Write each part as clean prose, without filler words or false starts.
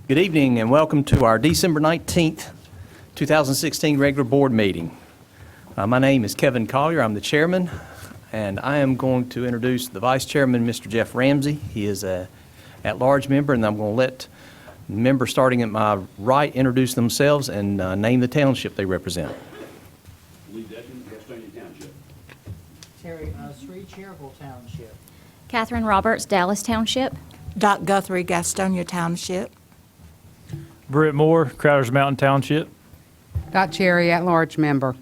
Good evening and welcome to our December 19th, 2016 regular board meeting. My name is Kevin Collier. I'm the chairman, and I am going to introduce the vice chairman, Mr. Jeff Ramsey. He is a at-large member, and I'm going to let members starting at my right introduce themselves and name the township they represent. Lee Deckman, Gastonia Township. Sri, Cherryville Township. Catherine Roberts, Dallas Township. Doc Guthrie, Gastonia Township. Britt Moore, Crowders Mountain Township. Dot Cherry, at-large member.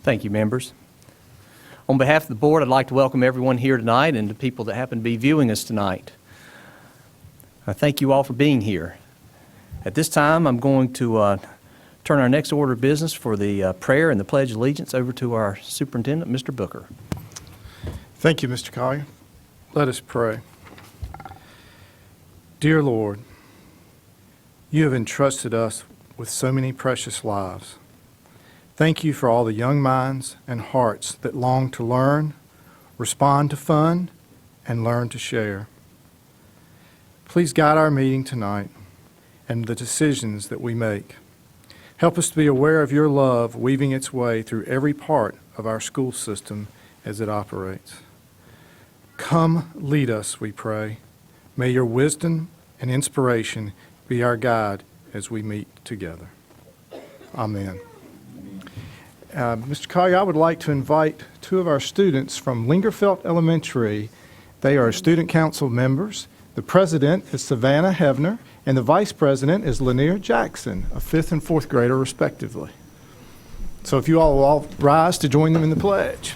Thank you, members. On behalf of the board, I'd like to welcome everyone here tonight and the people that happen to be viewing us tonight. I thank you all for being here. At this time, I'm going to turn our next order of business for the prayer and the Pledge of Allegiance over to our superintendent, Mr. Booker. Thank you, Mr. Collier. Let us pray. Dear Lord, you have entrusted us with so many precious lives. Thank you for all the young minds and hearts that long to learn, respond to fun, and learn to share. Please guide our meeting tonight and the decisions that we make. Help us to be aware of your love weaving its way through every part of our school system as it operates. Come lead us, we pray. May your wisdom and inspiration be our guide as we meet together. Amen. Mr. Collier, I would like to invite two of our students from Lingerfelt Elementary. They are student council members. The president is Savannah Hevner, and the vice president is Lanier Jackson, a 5th and 4th grader, respectively. So if you all will all rise to join them in the pledge.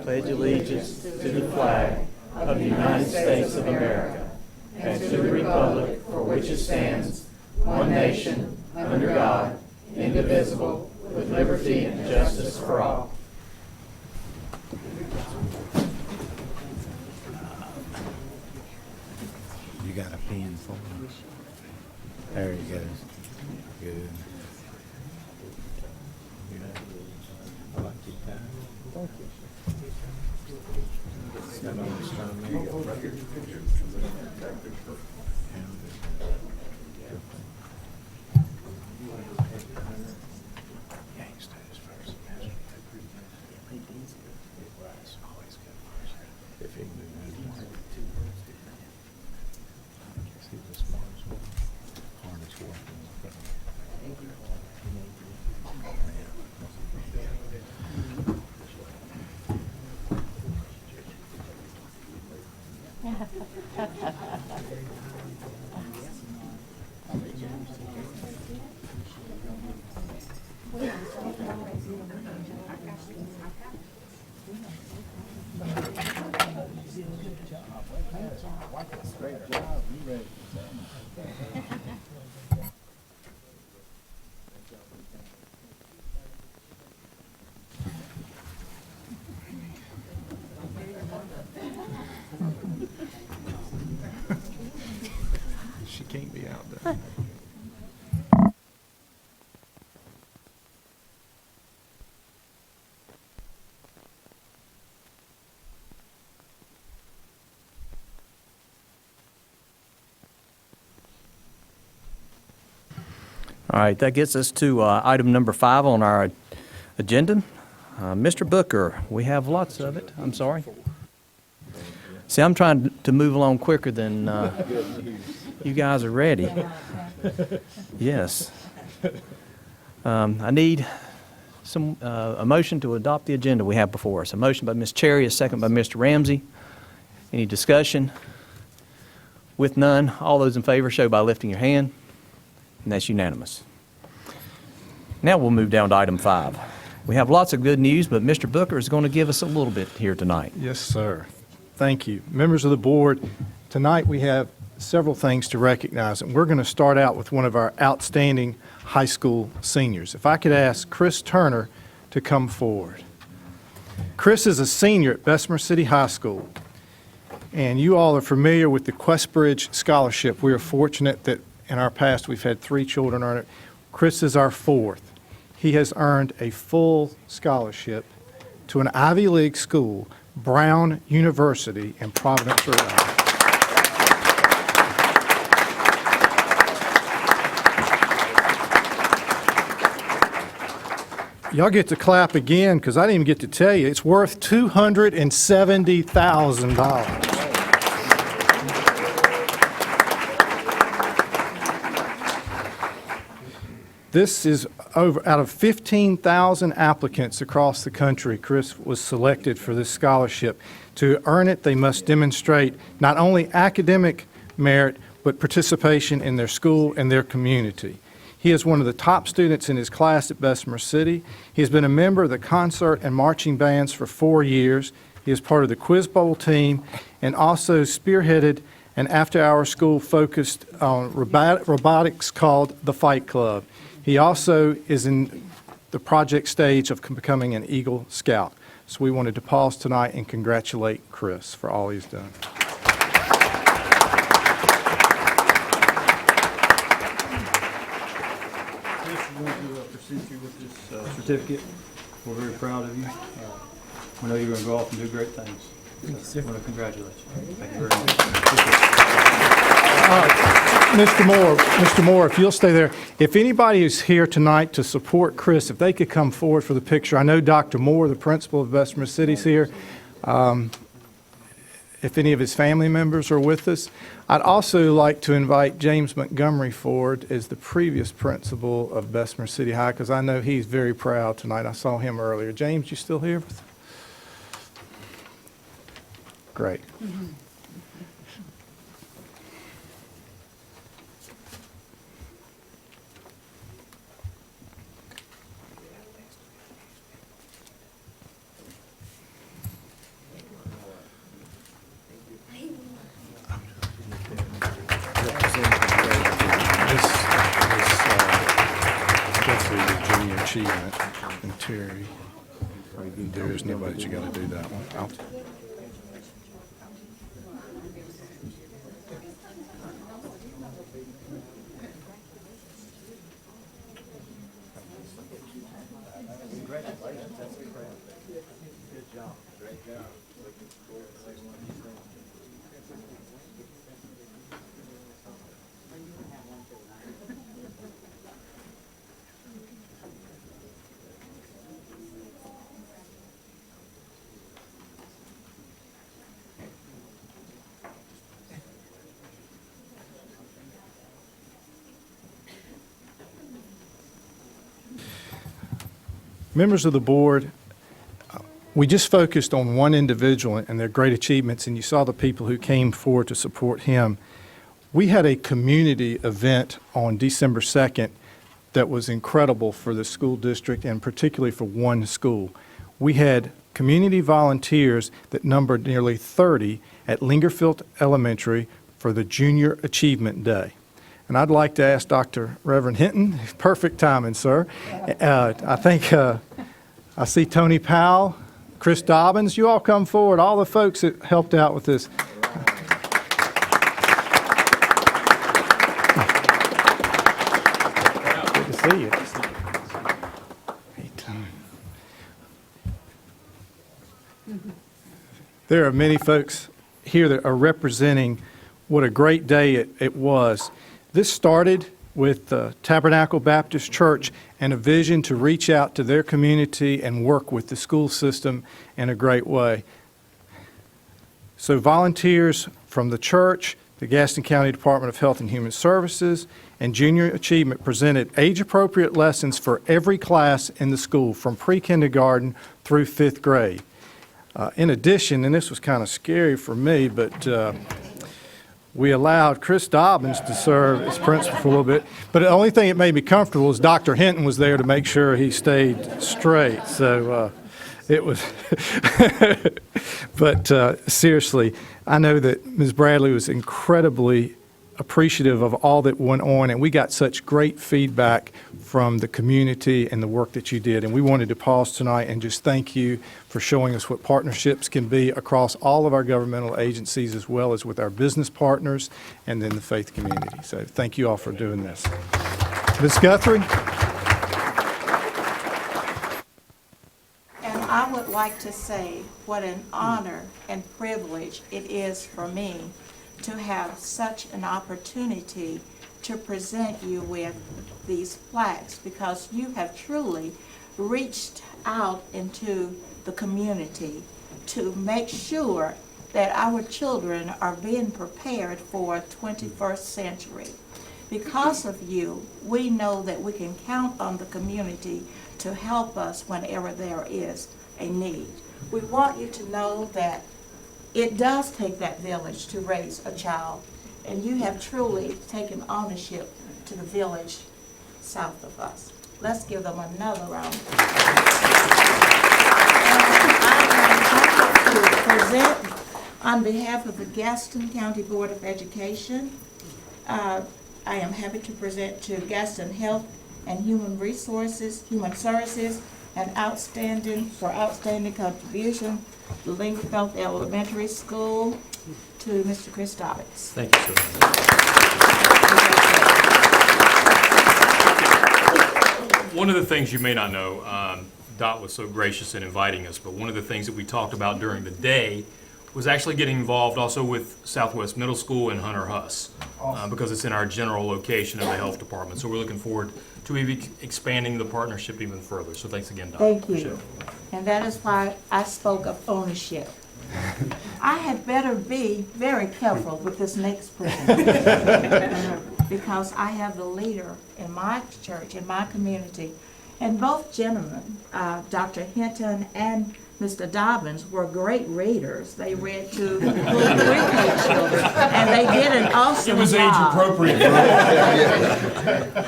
Pledge allegiance to the flag of the United States of America and to the republic for which it stands, one nation, under God, indivisible, with liberty and justice for all. You got a pen for me? There he goes. Good. I like your tie. Thank you. She can't be outdone. All right, that gets us to item number 5 on our agenda. Mr. Booker, we have lots of it. I'm sorry. See, I'm trying to move along quicker than you guys are ready. Yes. I need a motion to adopt the agenda we have before us. A motion by Ms. Cherry, a second by Mr. Ramsey. Any discussion? With none, all those in favor show by lifting your hand, and that's unanimous. Now we'll move down to item 5. We have lots of good news, but Mr. Booker is going to give us a little bit here tonight. Yes, sir. Thank you. Members of the board, tonight we have several things to recognize, and we're going to start out with one of our outstanding high school seniors. If I could ask Chris Turner to come forward. Chris is a senior at Bessemer City High School, and you all are familiar with the Questbridge Scholarship. We are fortunate that in our past we've had 3 children earn it. Chris is our 4th. He has earned a full scholarship to an Ivy League school, Brown University in Providence, Rhode Island. Y'all get to clap again because I didn't even get to tell you, it's worth $270,000. This is out of 15,000 applicants across the country. Chris was selected for this scholarship. To earn it, they must demonstrate not only academic merit, but participation in their school and their community. He is one of the top students in his class at Bessemer City. He has been a member of the concert and marching bands for 4 years. He is part of the Quiz Bowl team and also spearheaded an after-hour school focused on robotics called the Fight Club. He also is in the project stage of becoming an Eagle Scout. So we wanted to pause tonight and congratulate Chris for all he's done. Chris, we want to present you with this certificate. We're very proud of you. We know you're going to go off and do great things. So I want to congratulate you. Thank you very much. Mr. Moore, if you'll stay there. If anybody is here tonight to support Chris, if they could come forward for the picture. I know Dr. Moore, the principal of Bessemer City, is here. If any of his family members are with us. I'd also like to invite James Montgomery forward as the previous principal of Bessemer City High, because I know he's very proud tonight. I saw him earlier. James, you still here? Great. Achievement and Terry. There is nobody that you got to do that one. Good job. Great job. Members of the board, we just focused on one individual and their great achievements, and you saw the people who came forward to support him. We had a community event on December 2nd that was incredible for the school district and particularly for one school. We had community volunteers that numbered nearly 30 at Lingerfield Elementary for the Junior Achievement Day. And I'd like to ask Dr. Reverend Hinton, perfect timing, sir. I think I see Tony Powell, Chris Dobbins. You all come forward, all the folks that helped out with this. Good to see you. Hey, Tony. There are many folks here that are representing what a great day it was. This started with Tabernacle Baptist Church and a vision to reach out to their community and work with the school system in a great way. So volunteers from the church, the Gaston County Department of Health and Human Services, and Junior Achievement presented age-appropriate lessons for every class in the school from pre-kindergarten through 5th grade. In addition, and this was kind of scary for me, but we allowed Chris Dobbins to serve as principal for a little bit. But the only thing that made me comfortable is Dr. Hinton was there to make sure he stayed straight. So it was, but seriously, I know that Ms. Bradley was incredibly appreciative of all that went on, and we got such great feedback from the community and the work that you did. And we wanted to pause tonight and just thank you for showing us what partnerships can be across all of our governmental agencies, as well as with our business partners and then the faith community. So thank you all for doing this. Ms. Guthrie? And I would like to say what an honor and privilege it is for me to have such an opportunity to present you with these plaques, because you have truly reached out into the community to make sure that our children are being prepared for 21st century. Because of you, we know that we can count on the community to help us whenever there is a need. We want you to know that it does take that village to raise a child, and you have truly taken ownership to the village south of us. Let's give them another round. And I'd like to present on behalf of the Gaston County Board of Education. I am happy to present to Gaston Health and Human Services, and outstanding contribution to Lingerfeld Elementary School, to Mr. Chris Dobbins. Thank you, sir. One of the things you may not know, Dot was so gracious in inviting us, but one of the things that we talked about during the day was actually getting involved also with Southwest Middle School and Hunter Huss, because it's in our general location of the health department. So we're looking forward to expanding the partnership even further. So thanks again, Dot. Thank you. And that is why I spoke of ownership. I had better be very careful with this next person because I have the leader in my church, in my community, and both gentlemen, Dr. Hinton and Mr. Dobbins, were great readers. They read to three children, and they did an awesome job. It was age appropriate.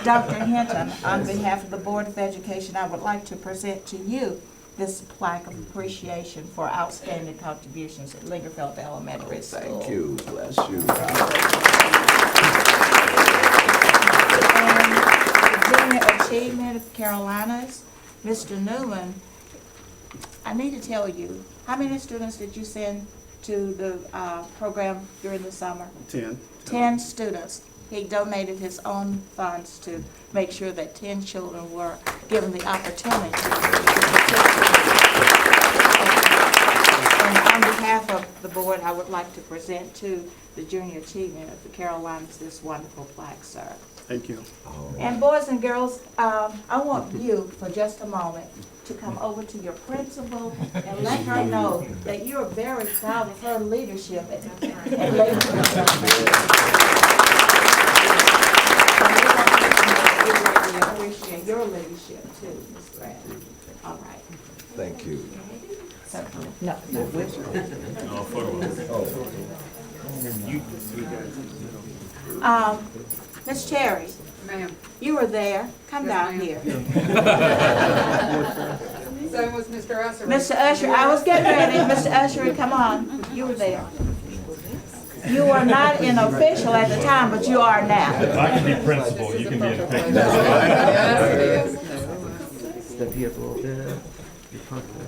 Dr. Hinton, on behalf of the Board of Education, I would like to present to you this plaque of appreciation for outstanding contributions at Lingerfeld Elementary School. Thank you, bless you. And the Junior Achievement of Carolinas, Mr. Newman, I need to tell you, how many students did you send to the program during the summer? 10. 10 students. He donated his own funds to make sure that 10 children were given the opportunity to participate. And on behalf of the board, I would like to present to the Junior Achievement of the Carolinas this wonderful plaque, sir. Thank you. And boys and girls, I want you for just a moment to come over to your principal and let her know that you're very proud of her leadership at we appreciate your leadership too, Ms. Grant. All right. Thank you. No, no. Ms. Cherry, Ma'am. you were there. Come Yes, down ma'am. here. So was Mr. Usher. Mr. Usher, I was getting ready. Mr. Usher, come on. You were there. You were not an official at the time, but you are now. I can be principal, you can be an official. Step here for a little bit. You're perfect.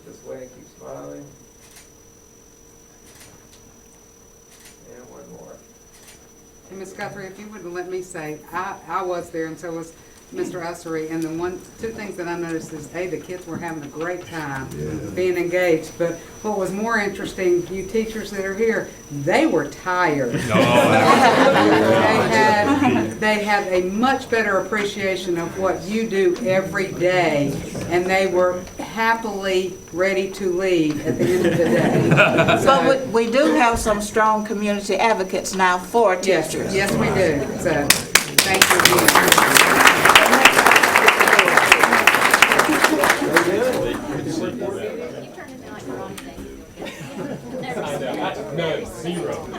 This way, keep smiling. And one more. And Ms. Guthrie, if you wouldn't let me say, I was there and so was Mr. Ussery, and the two things that I noticed is, A, the kids were having a great time being engaged, but what was more interesting, you teachers that are here, they were tired. They had a much better appreciation of what you do every day, and they were happily ready to leave at the end of the day. But we do have some strong community advocates now for teachers. Yes, we do. So, thank you again. No, 0.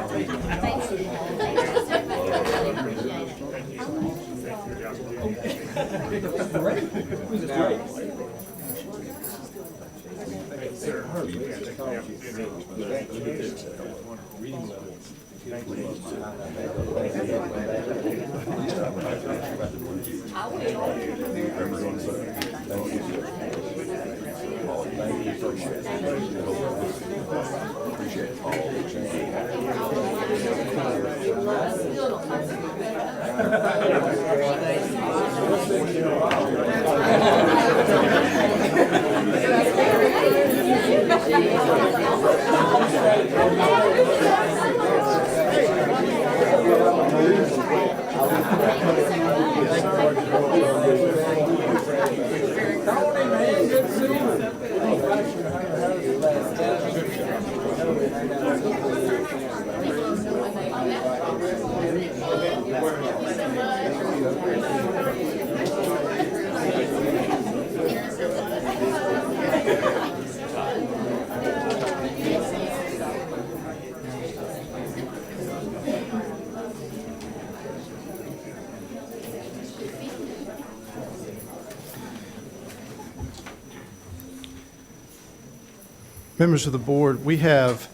Members of the board, we have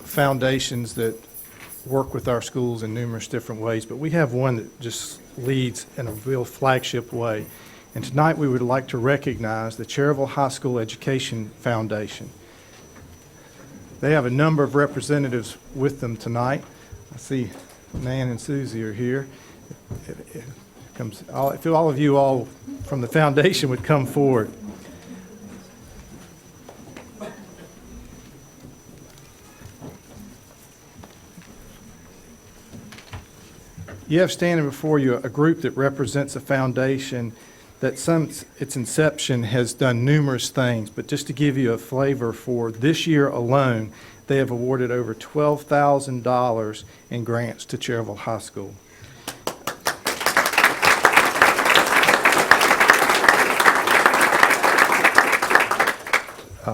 foundations that work with our schools in numerous different ways, but we have one that just leads in a real flagship way. And tonight we would like to recognize the Cherryville High School Education Foundation. They have a number of representatives with them tonight. I see Nan and Susie are here. If all of you all from the foundation would come forward. You have standing before you a group that represents a foundation that since its inception has done numerous things, but just to give you a flavor for this year alone, they have awarded over $12,000 in grants to Cherryville High School.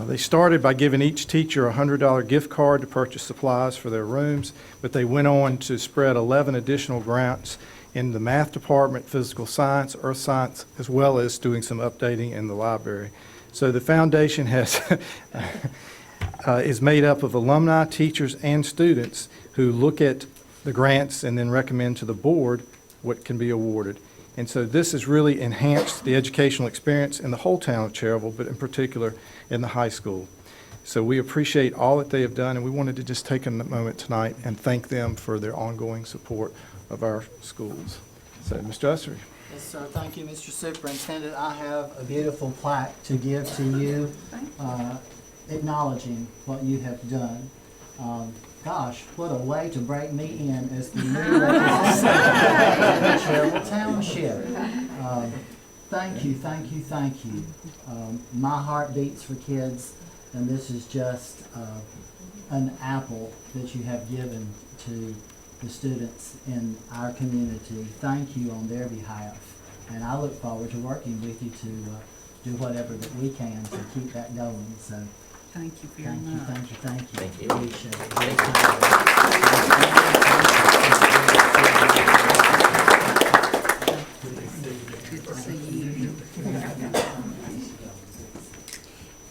They started by giving each teacher a $100 gift card to purchase supplies for their rooms, but they went on to spread 11 additional grants in the math department, physical science, earth science, as well as doing some updating in the library. So the foundation has is made up of alumni, teachers, and students who look at the grants and then recommend to the board what can be awarded. And so this has really enhanced the educational experience in the whole town of Cherryville, but in particular in the high school. So we appreciate all that they have done, and we wanted to just take a moment tonight and thank them for their ongoing support of our schools. So, Mr. Ussery. Yes, sir. Thank you, Mr. Superintendent. I have a beautiful plaque to give to you, acknowledging what you have done. Gosh, what a way to break me in as the new representative of Cherryville Township. Thank you, thank you, thank you. My heart beats for kids, and this is just an apple that you have given to the students in our community. Thank you on their behalf, and I look forward to working with you to do whatever that we can to keep that going. So. Thank you very much. Thank you, thank you, thank you. Thank you. Appreciate it. Good to see you.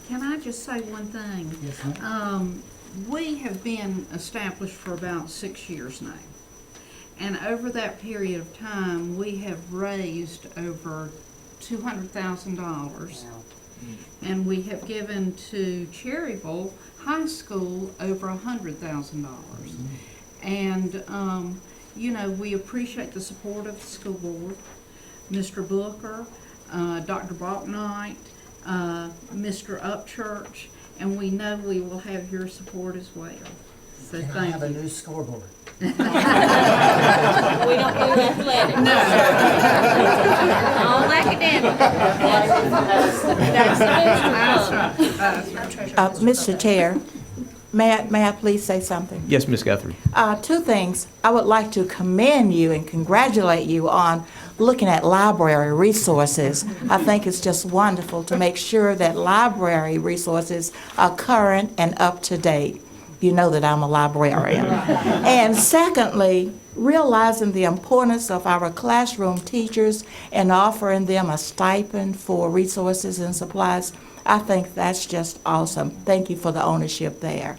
Can I just say one thing? Yes, ma'am. We have been established for about 6 years now. And over that period of time, we have raised over $200,000. And we have given to Cherryville High School over $100,000. And, you know, we appreciate the support of the school board, Mr. Booker, Dr. Bachnight, Mr. Upchurch, and we know we will have your support as well. So Can I thank have a you. new scoreboard? We don't do athletics. No. All academic. Mr. Chair, may I please say something? Yes, Ms. Guthrie. Two things. I would like to commend you and congratulate you on looking at library resources. I think it's just wonderful to make sure that library resources are current and up to date. You know that I'm a librarian. And secondly, realizing the importance of our classroom teachers and offering them a stipend for resources and supplies, I think that's just awesome. Thank you for the ownership there.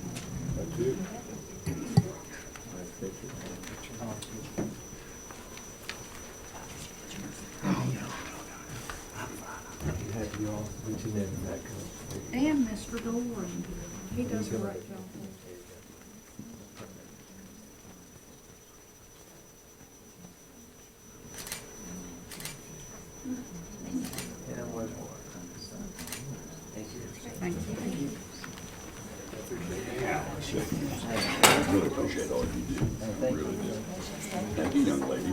And Mr. Doran, he does a great job. And one more. Thank you. Really appreciate all you do. Really do. Thank you, young lady.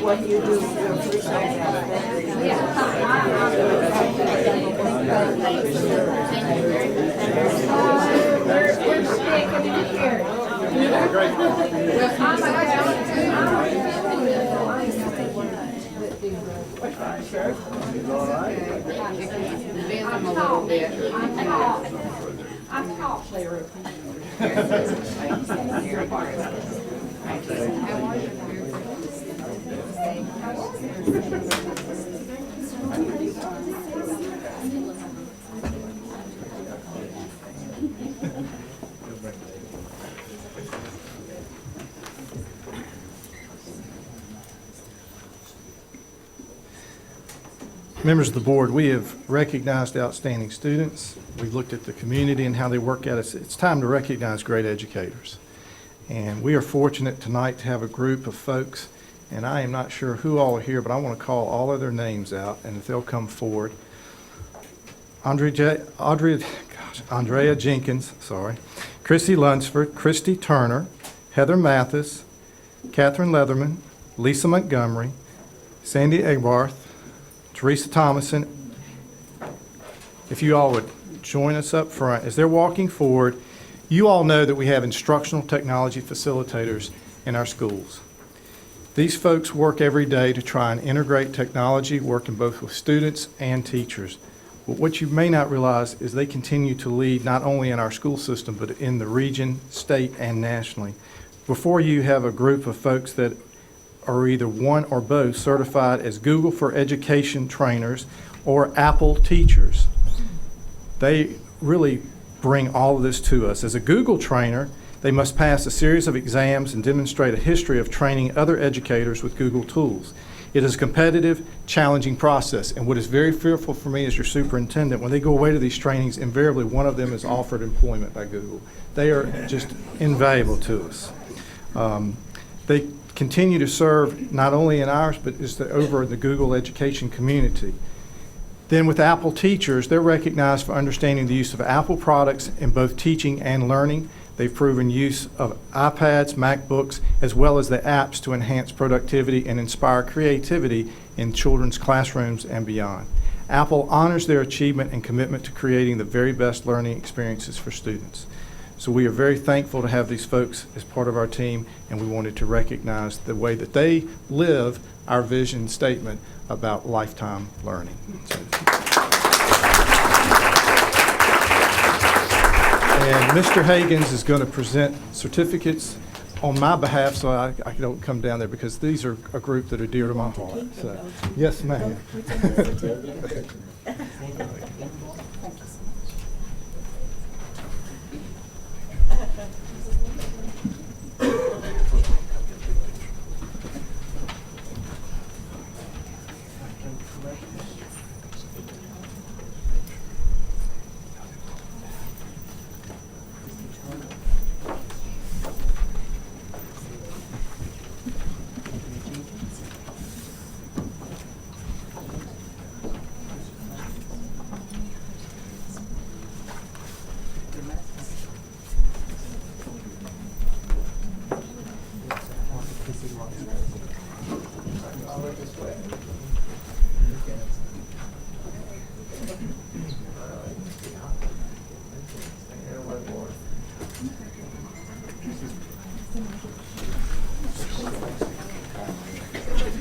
What you do, we appreciate Bend them a little bit. I'm tall, Larry. Members of the board, we have recognized outstanding students. We've looked at the community and how they work at us. It's time to recognize great educators. And we are fortunate tonight to have a group of folks, and I am not sure who all are here, but I want to call all of their names out, and if they'll come forward. Andrea Jenkins, Chrissy Lunsford, Christy Turner, Heather Mathis, Catherine Leatherman, Lisa Montgomery, Sandy Agbarth, Teresa Thomason. If you all would join us up front. As they're walking forward, you all know that we have instructional technology facilitators in our schools. These folks work every day to try and integrate technology, working both with students and teachers. But what you may not realize is they continue to lead not only in our school system, but in the region, state, and nationally. Before you have a group of folks that are either one or both certified as Google for Education trainers or Apple teachers. They really bring all of this to us. As a Google trainer, they must pass a series of exams and demonstrate a history of training other educators with Google tools. It is a competitive, challenging process, and what is very fearful for me as your superintendent, when they go away to these trainings, invariably one of them is offered employment by Google. They are just invaluable to us. They continue to serve not only in ours, but over the Google education community. Then with Apple teachers, they're recognized for understanding the use of Apple products in both teaching and learning. They've proven use of iPads, MacBooks, as well as the apps to enhance productivity and inspire creativity in children's classrooms and beyond. Apple honors their achievement and commitment to creating the very best learning experiences for students. So we are very thankful to have these folks as part of our team, and we wanted to recognize the way that they live our vision statement about lifetime learning. And Mr. Hagens is going to present certificates on my behalf, so I don't come down there because these are a group that are dear to my heart. So, yes, ma'am.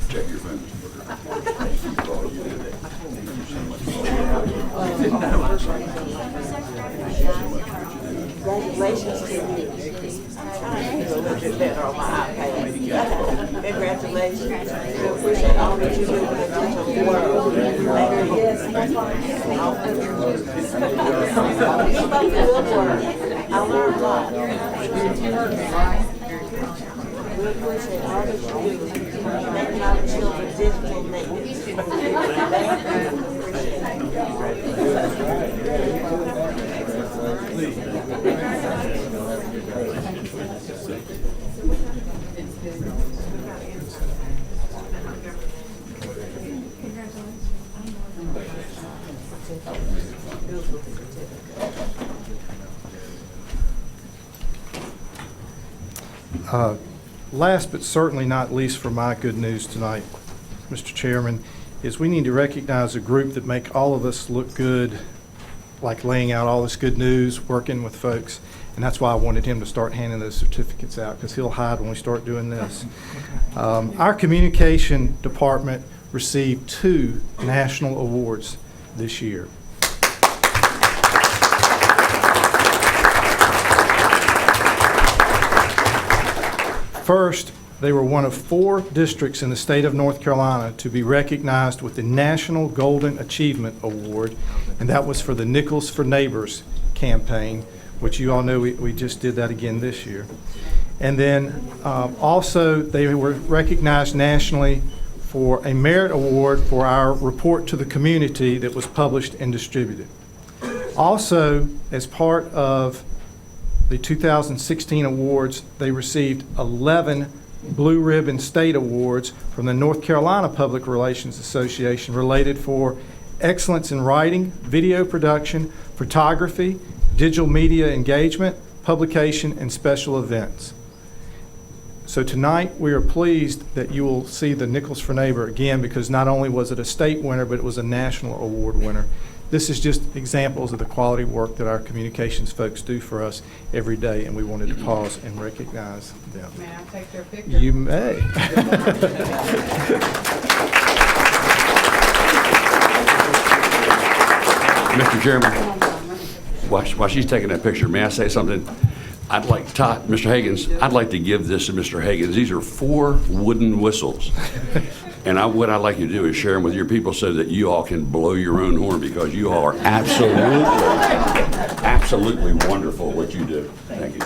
Check your phone. Congratulations to you. better on my iPad. Congratulations. We appreciate all that you do for the digital world. Thank you. Keep up the good work. I learned a lot. We appreciate all that you do for making our children digital natives. Thank you. Last but certainly not least for my good news tonight, Mr. Chairman, is we need to recognize a group that make all of us look good, like laying out all this good news, working with folks, and that's why I wanted him to start handing those certificates out, because he'll hide when we start doing this. Our communication department received 2 national awards this year. First, they were one of 4 districts in the state of North Carolina to be recognized with the National Golden Achievement Award, and that was for the Nickels for Neighbors campaign, which you all know we just did that again this year. And then also they were recognized nationally for a merit award for our report to the community that was published and distributed. Also, as part of the 2016 awards, they received 11 Blue Ribbon State Awards from the North Carolina Public Relations Association related for excellence in writing, video production, photography, digital media engagement, publication, and special events. So tonight we are pleased that you will see the Nickels for Neighbor again, because not only was it a state winner, but it was a national award winner. This is just examples of the quality work that our communications folks do for us every day, and we wanted to pause and recognize them. May I take their picture? You may. Mr. Chairman, while she's taking that picture, may I say something? I'd like Todd, Mr. Higgins, I'd like to give this to Mr. Higgins. These are 4 wooden whistles. And what I'd like you to do is share them with your people so that you all can blow your own horn, because you all are absolutely wonderful what you do. Thank you.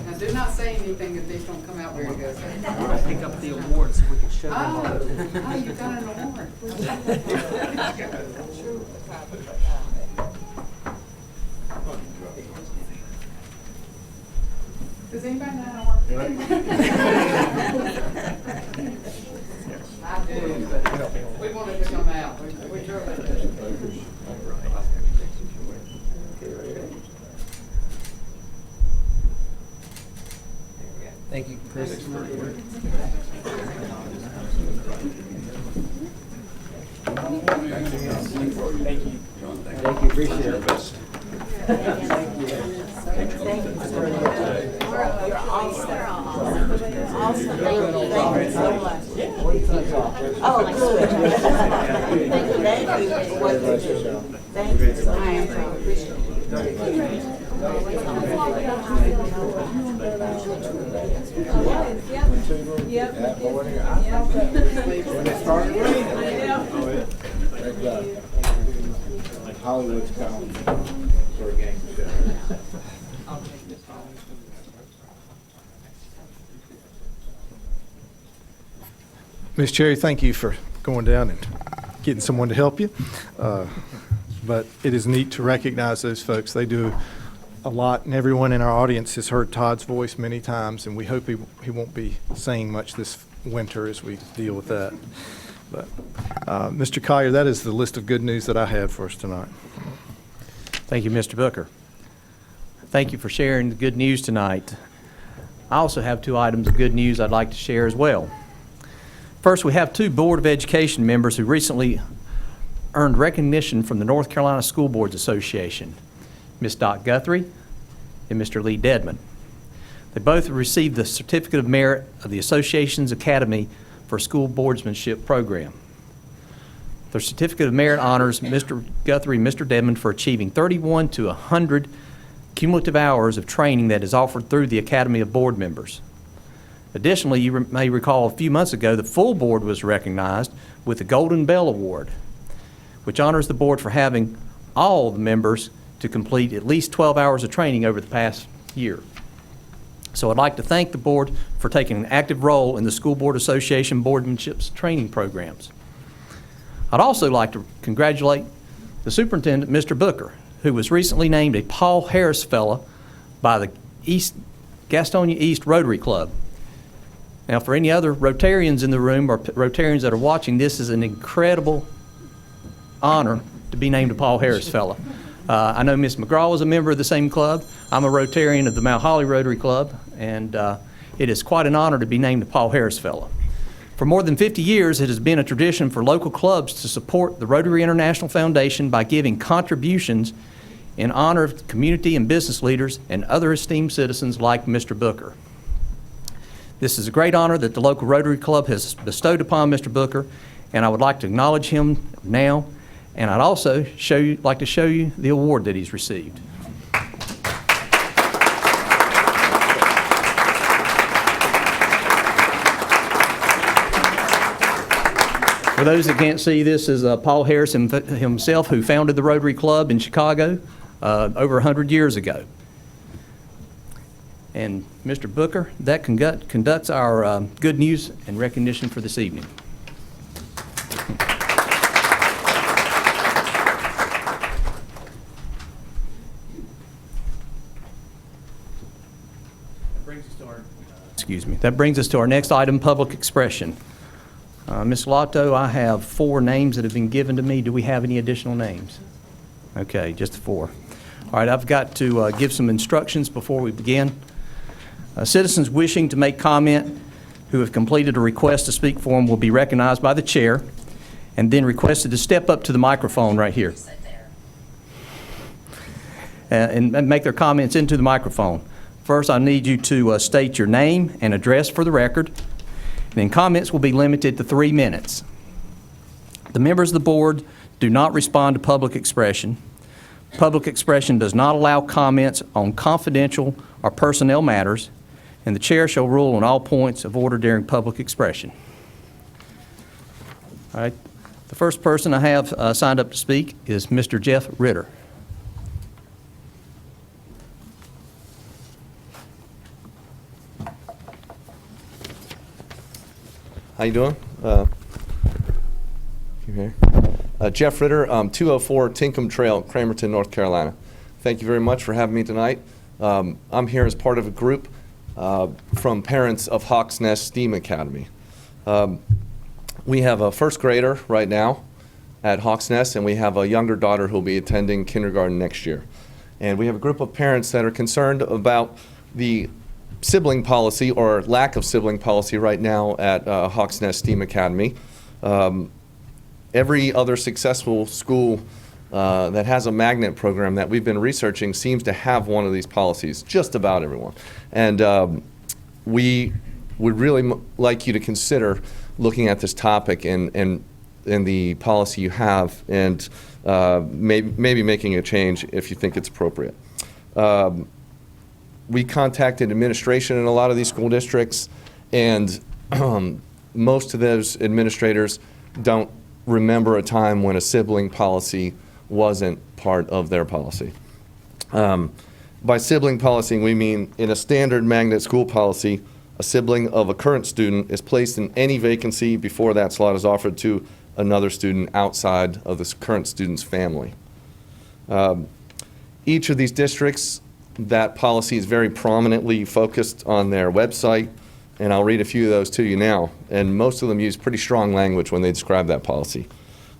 Now, do not say anything if these don't come out very good. Pick up the award so we can show them all. Oh, you got an award. Does anybody know how to work? I do, but we wanted to come out. We drove it. Thank you, Chris. Thank you, appreciate it. Thank you so much. You're awesome. Awesome. Thank you so much. Oh, good. Thank you for what you do. Thank you so much. I appreciate it. Hollywood's coming for a game show. Ms. Cherry, thank you for going down and getting someone to help you. But it is neat to recognize those folks. They do a lot, and everyone in our audience has heard Todd's voice many times, and we hope he won't be saying much this winter as we deal with that. But Mr. Collier, that is the list of good news that I had for us tonight. Thank you, Mr. Booker. Thank you for sharing the good news tonight. I also have 2 items of good news I'd like to share as well. First, we have 2 Board of Education members who recently earned recognition from the North Carolina School Boards Association, Ms. Dot Guthrie and Mr. Lee Dedman. They both received the Certificate of Merit of the Association's Academy for School Boardsmanship program. Their Certificate of Merit honors Mr. Guthrie and Mr. Dedman for achieving 31 to 100 cumulative hours of training that is offered through the Academy of Board Members. Additionally, you may recall a few months ago, the full board was recognized with the Golden Bell Award, which honors the board for having all the members to complete at least 12 hours of training over the past year. So I'd like to thank the board for taking an active role in the School Board Association boardmanship's training programs. I'd also like to congratulate the superintendent, Mr. Booker, who was recently named a Paul Harris Fellow by the Gastonia East Rotary Club. Now, for any other Rotarians in the room or Rotarians that are watching, this is an incredible honor to be named a Paul Harris Fellow. I know Ms. McGraw is a member of the same club. I'm a Rotarian of the Mount Holly Rotary Club, and it is quite an honor to be named a Paul Harris Fellow. For more than 50 years, it has been a tradition for local clubs to support the Rotary International Foundation by giving contributions in honor of community and business leaders and other esteemed citizens like Mr. Booker. This is a great honor that the local Rotary Club has bestowed upon Mr. Booker, and I would like to acknowledge him now, and I'd also like to show you the award that he's received. For those that can't see, this is Paul Harris himself, who founded the Rotary Club in Chicago over 100 years ago. And Mr. Booker, that conducts our good news and recognition for this evening. That brings us to our next item, public expression. Ms. Lotto, I have 4 names that have been given to me. Do we have any additional names? Okay, just 4. All right, I've got to give some instructions before we begin. Citizens wishing to make comment who have completed a request to speak form will be recognized by the chair and then requested to step up to the microphone right here and make their comments into the microphone. First, I need you to state your name and address for the record. And then comments will be limited to 3 minutes. The members of the board do not respond to public expression. Public expression does not allow comments on confidential or personnel matters, and the chair shall rule on all points of order during public expression. All right. The first person I have signed up to speak is Mr. Jeff Ritter. How you doing? Jeff Ritter, 204 Tinkham Trail, Cramerton, North Carolina. Thank you very much for having me tonight. I'm here as part of a group from parents of Hawks Nest STEAM Academy. We have a first grader right now at Hawks Nest, and we have a younger daughter who will be attending kindergarten next year. And we have a group of parents that are concerned about the sibling policy or lack of sibling policy right now at Hawks Nest STEAM Academy. Every other successful school that has a magnet program that we've been researching seems to have one of these policies, just about everyone. And we would really like you to consider looking at this topic and the policy you have, and maybe making a change if you think it's appropriate. We contacted administration in a lot of these school districts, and most of those administrators don't remember a time when a sibling policy wasn't part of their policy. By sibling policy, we mean in a standard magnet school policy, a sibling of a current student is placed in any vacancy before that slot is offered to another student outside of the current student's family. Each of these districts, that policy is very prominently focused on their website, and I'll read a few of those to you now. And most of them use pretty strong language when they describe that policy.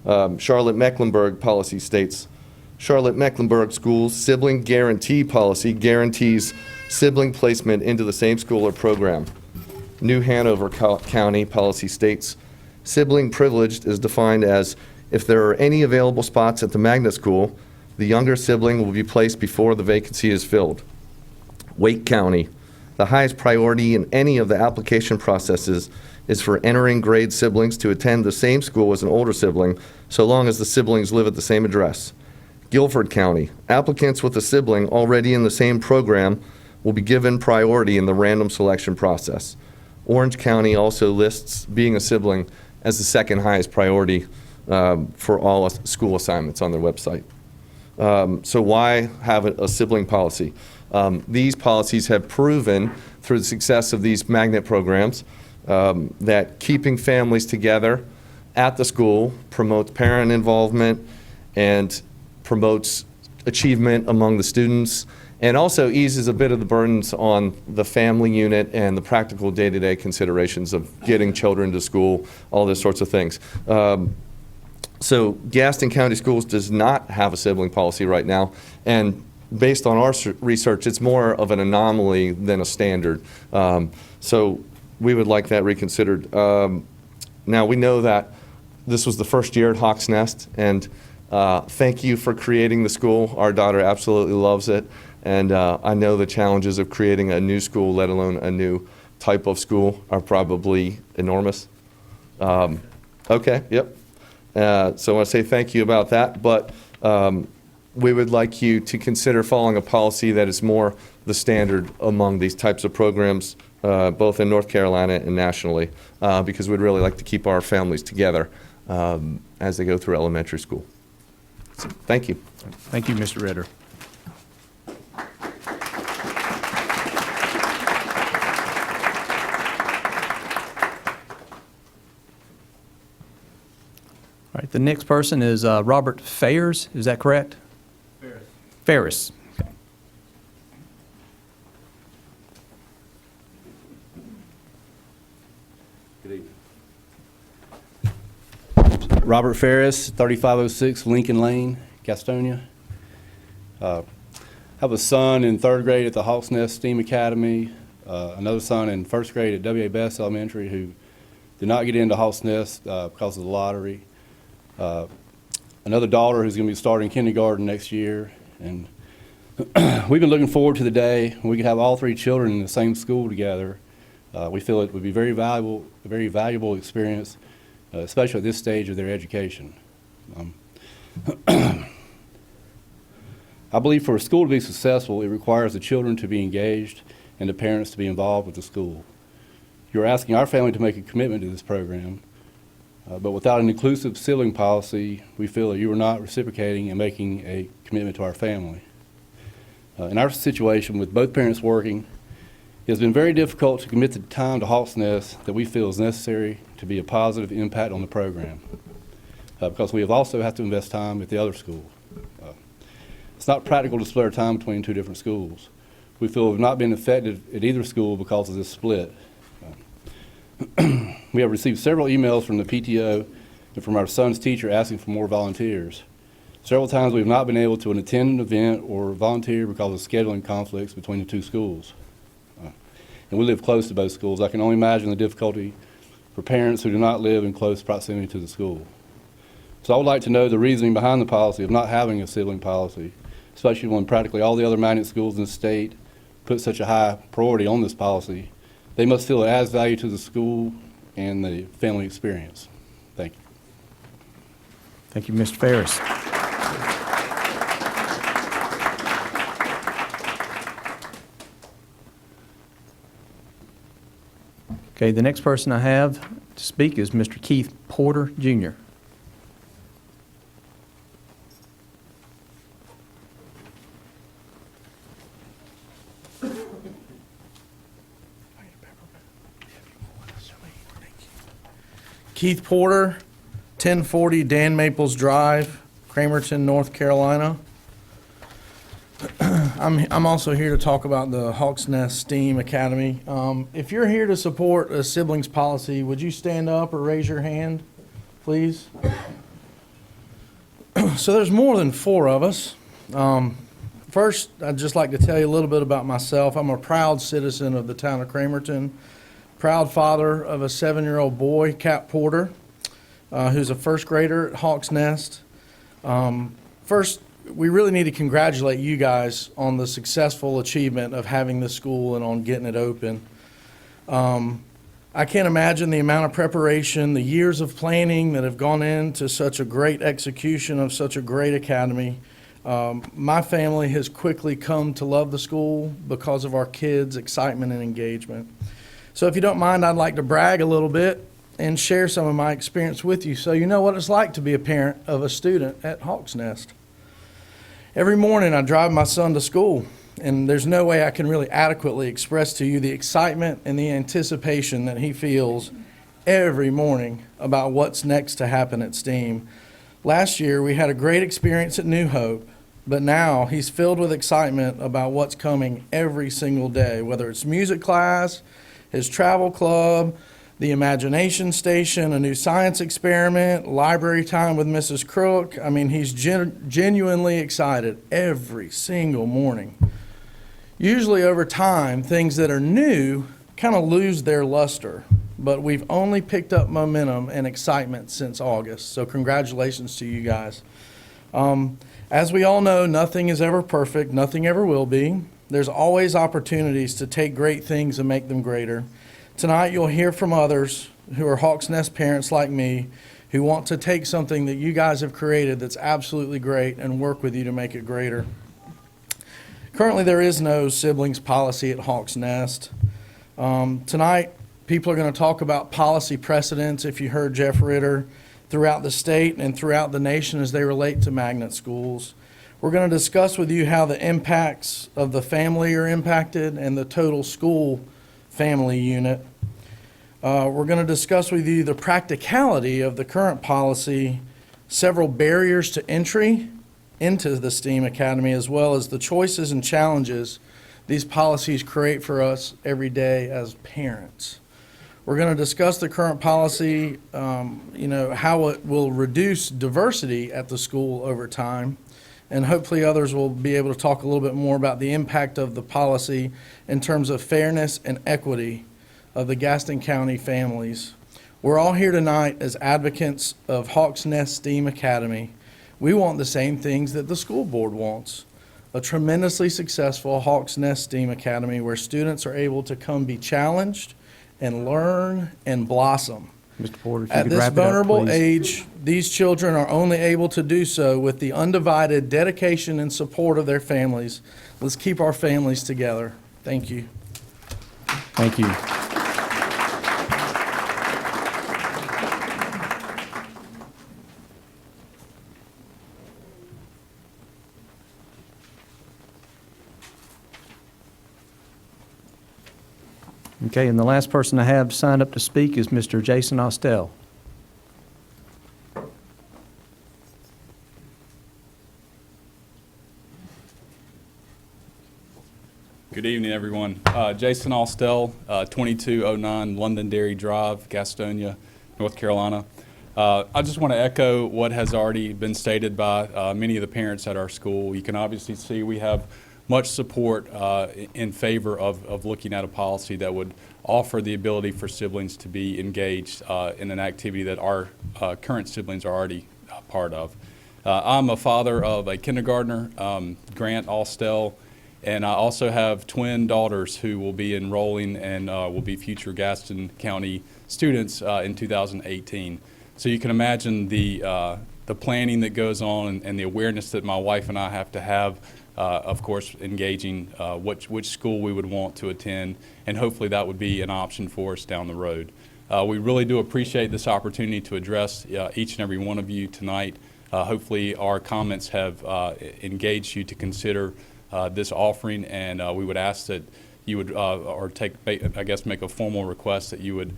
Charlotte-Mecklenburg policy states, Charlotte-Mecklenburg Schools sibling guarantee policy guarantees sibling placement into the same school or program. New Hanover County policy states, sibling privileged is defined as if there are any available spots at the magnet school, the younger sibling will be placed before the vacancy is filled. Wake County, the highest priority in any of the application processes is for entering grade siblings to attend the same school as an older sibling, so long as the siblings live at the same address. Guilford County, applicants with a sibling already in the same program will be given priority in the random selection process. Orange County also lists being a sibling as the second highest priority for all school assignments on their website. So why have a sibling policy? These policies have proven through the success of these magnet programs that keeping families together at the school promotes parent involvement and promotes achievement among the students, and also eases a bit of the burdens on the family unit and the practical day-to-day considerations of getting children to school, all those sorts of things. So Gaston County Schools does not have a sibling policy right now, and based on our research, it's more of an anomaly than a standard. So we would like that reconsidered. Now, we know that this was the first year at Hawks Nest, and thank you for creating the school. Our daughter absolutely loves it, and I know the challenges of creating a new school, let alone a new type of school, are probably enormous. Okay, yep. So I want to say thank you about that, but we would like you to consider following a policy that is more the standard among these types of programs, both in North Carolina and nationally, because we'd really like to keep our families together as they go through elementary school. So, thank you. Thank you, Mr. Ritter. All right, the next person is Robert Ferris. Is that correct? Ferris. Ferris. Okay. Good evening. Robert Ferris, 3506 Lincoln Lane, Gastonia. I have a son in 3rd grade at the Hawks Nest STEAM Academy, another son in 1st grade at W.A. Best Elementary who did not get into Hawks Nest because of the lottery. Another daughter who's going to be starting kindergarten next year. And we've been looking forward to the day when we could have all 3 children in the same school together. We feel it would be a very valuable experience, especially at this stage of their education. I believe for a school to be successful, it requires the children to be engaged and the parents to be involved with the school. You're asking our family to make a commitment to this program, but without an inclusive sibling policy, we feel that you are not reciprocating and making a commitment to our family. In our situation, with both parents working, it has been very difficult to commit the time to Hawks Nest that we feel is necessary to be a positive impact on the program, because we have also had to invest time at the other school. It's not practical to split our time between 2 different schools. We feel we've not been effective at either school because of this split. We have received several emails from the PTO and from our son's teacher asking for more volunteers. Several times we have not been able to attend an event or volunteer because of scheduling conflicts between the 2 schools. And we live close to both schools. I can only imagine the difficulty for parents who do not live in close proximity to the school. So I would like to know the reasoning behind the policy of not having a sibling policy, especially when practically all the other magnet schools in the state put such a high priority on this policy. They must feel it adds value to the school and the family experience. Thank you. Thank you, Mr. Ferris. Okay, the next person I have to speak is Mr. Keith Porter, Jr. Keith Porter, 1040 Dan Maples Drive, Cramerton, North Carolina. I'm also here to talk about the Hawks Nest STEAM Academy. If you're here to support a siblings policy, would you stand up or raise your hand, please? So there's more than 4 of us. First, I'd just like to tell you a little bit about myself. I'm a proud citizen of the town of Cramerton. Proud father of a 7-year-old boy, Cap Porter, who's a 1st grader at Hawks Nest. First, we really need to congratulate you guys on the successful achievement of having this school and on getting it open. I can't imagine the amount of preparation, the years of planning that have gone into such a great execution of such a great academy. My family has quickly come to love the school because of our kids' excitement and engagement. So if you don't mind, I'd like to brag a little bit and share some of my experience with you so you know what it's like to be a parent of a student at Hawk's Nest. Every morning I drive my son to school, and there's no way I can really adequately express to you the excitement and the anticipation that he feels every morning about what's next to happen at STEAM. Last year we had a great experience at New Hope, but now he's filled with excitement about what's coming every single day, whether it's music class, his travel club, the imagination station, a new science experiment, library time with Mrs. Crook. I mean, he's genuinely excited every single morning. Usually over time, things that are new kind of lose their luster, but we've only picked up momentum and excitement since August, so congratulations to you guys. As we all know, nothing is ever perfect, nothing ever will be. There's always opportunities to take great things and make them greater. Tonight you'll hear from others who are Hawk's Nest parents like me who want to take something that you guys have created that's absolutely great and work with you to make it greater. Currently there is no siblings policy at Hawk's Nest. Tonight people are going to talk about policy precedents, if you heard Jeff Ritter, throughout the state and throughout the nation as they relate to magnet schools. We're going to discuss with you how the impacts of the family are impacted and the total school family unit. We're going to discuss with you the practicality of the current policy, several barriers to entry into the STEAM Academy, as well as the choices and challenges these policies create for us every day as parents. We're going to discuss the current policy, how it will reduce diversity at the school over time, and hopefully others will be able to talk a little bit more about the impact of the policy in terms of fairness and equity of the Gaston County families. We're all here tonight as advocates of Hawk's Nest STEAM Academy. We want the same things that the school board wants. A tremendously successful Hawk's Nest STEAM Academy where students are able to come be challenged and learn and blossom. Mr. Porter, if you At could this wrap it up, vulnerable please. age, these children are only able to do so with the undivided dedication and support of their families. Let's keep our families together. Thank you. Thank you. Okay, and the last person I have signed up to speak is Mr. Jason Austell. Good evening, everyone. Jason Austell, 2209 Londonderry Drive, Gastonia, North Carolina. I just want to echo what has already been stated by many of the parents at our school. You can obviously see we have much support in favor of looking at a policy that would offer the ability for siblings to be engaged in an activity that our current siblings are already part of. I'm a father of a kindergartner, Grant Austell, and I also have twin daughters who will be enrolling and will be future Gaston County students in 2018. So you can imagine the planning that goes on and the awareness that my wife and I have to have, of course, engaging which school we would want to attend, and hopefully that would be an option for us down the road. We really do appreciate this opportunity to address each and every one of you tonight. Hopefully our comments have engaged you to consider this offering, and we would ask that you would, make a formal request that you would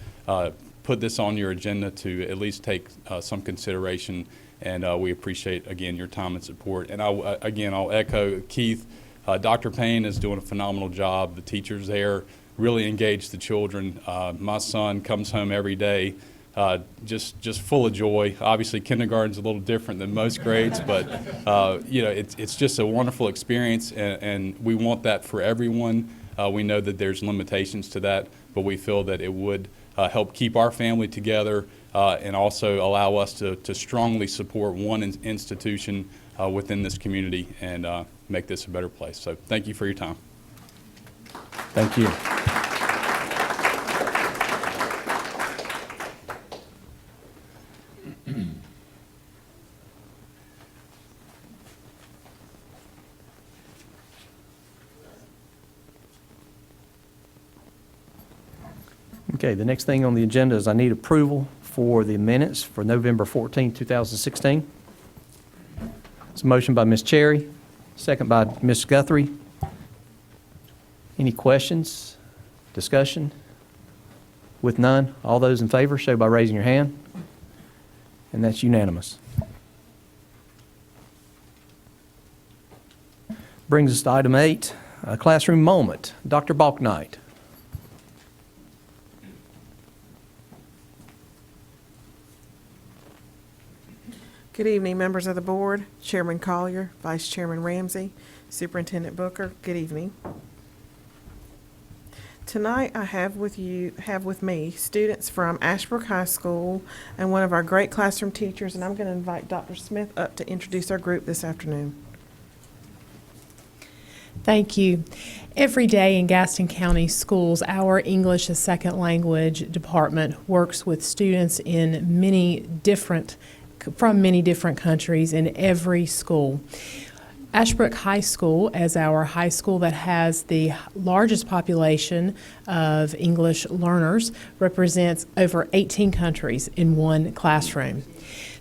put this on your agenda to at least take some consideration, and we appreciate, again, your time and support. And I'll echo Keith. Dr. Payne is doing a phenomenal job. The teachers there really engage the children. My son comes home every day just full of joy. Obviously, kindergarten's a little different than most grades, but it's just a wonderful experience, and we want that for everyone. We know that there's limitations to that, but we feel that it would help keep our family together and also allow us to strongly support one institution within this community and make this a better place. So thank you for your time. Thank you. Okay, the next thing on the agenda is I need approval for the minutes for November 14, 2016. It's a motion by Ms. Cherry, second by Ms. Guthrie. Any questions, discussion? With none, all those in favor show by raising your hand, and that's unanimous. Brings us to item 8, a classroom moment. Dr. Balknight. Good evening, members of the board, Chairman Collier, Vice Chairman Ramsey, Superintendent Booker. Good evening. Tonight I have with me students from Ashbrook High School and one of our great classroom teachers, and I'm going to invite Dr. Smith up to introduce our group this afternoon. Thank you. Every day in Gaston County Schools, our English as Second Language department works with students from many different countries in every school. Ashbrook High School, as our high school that has the largest population of English learners, represents over 18 countries in one classroom.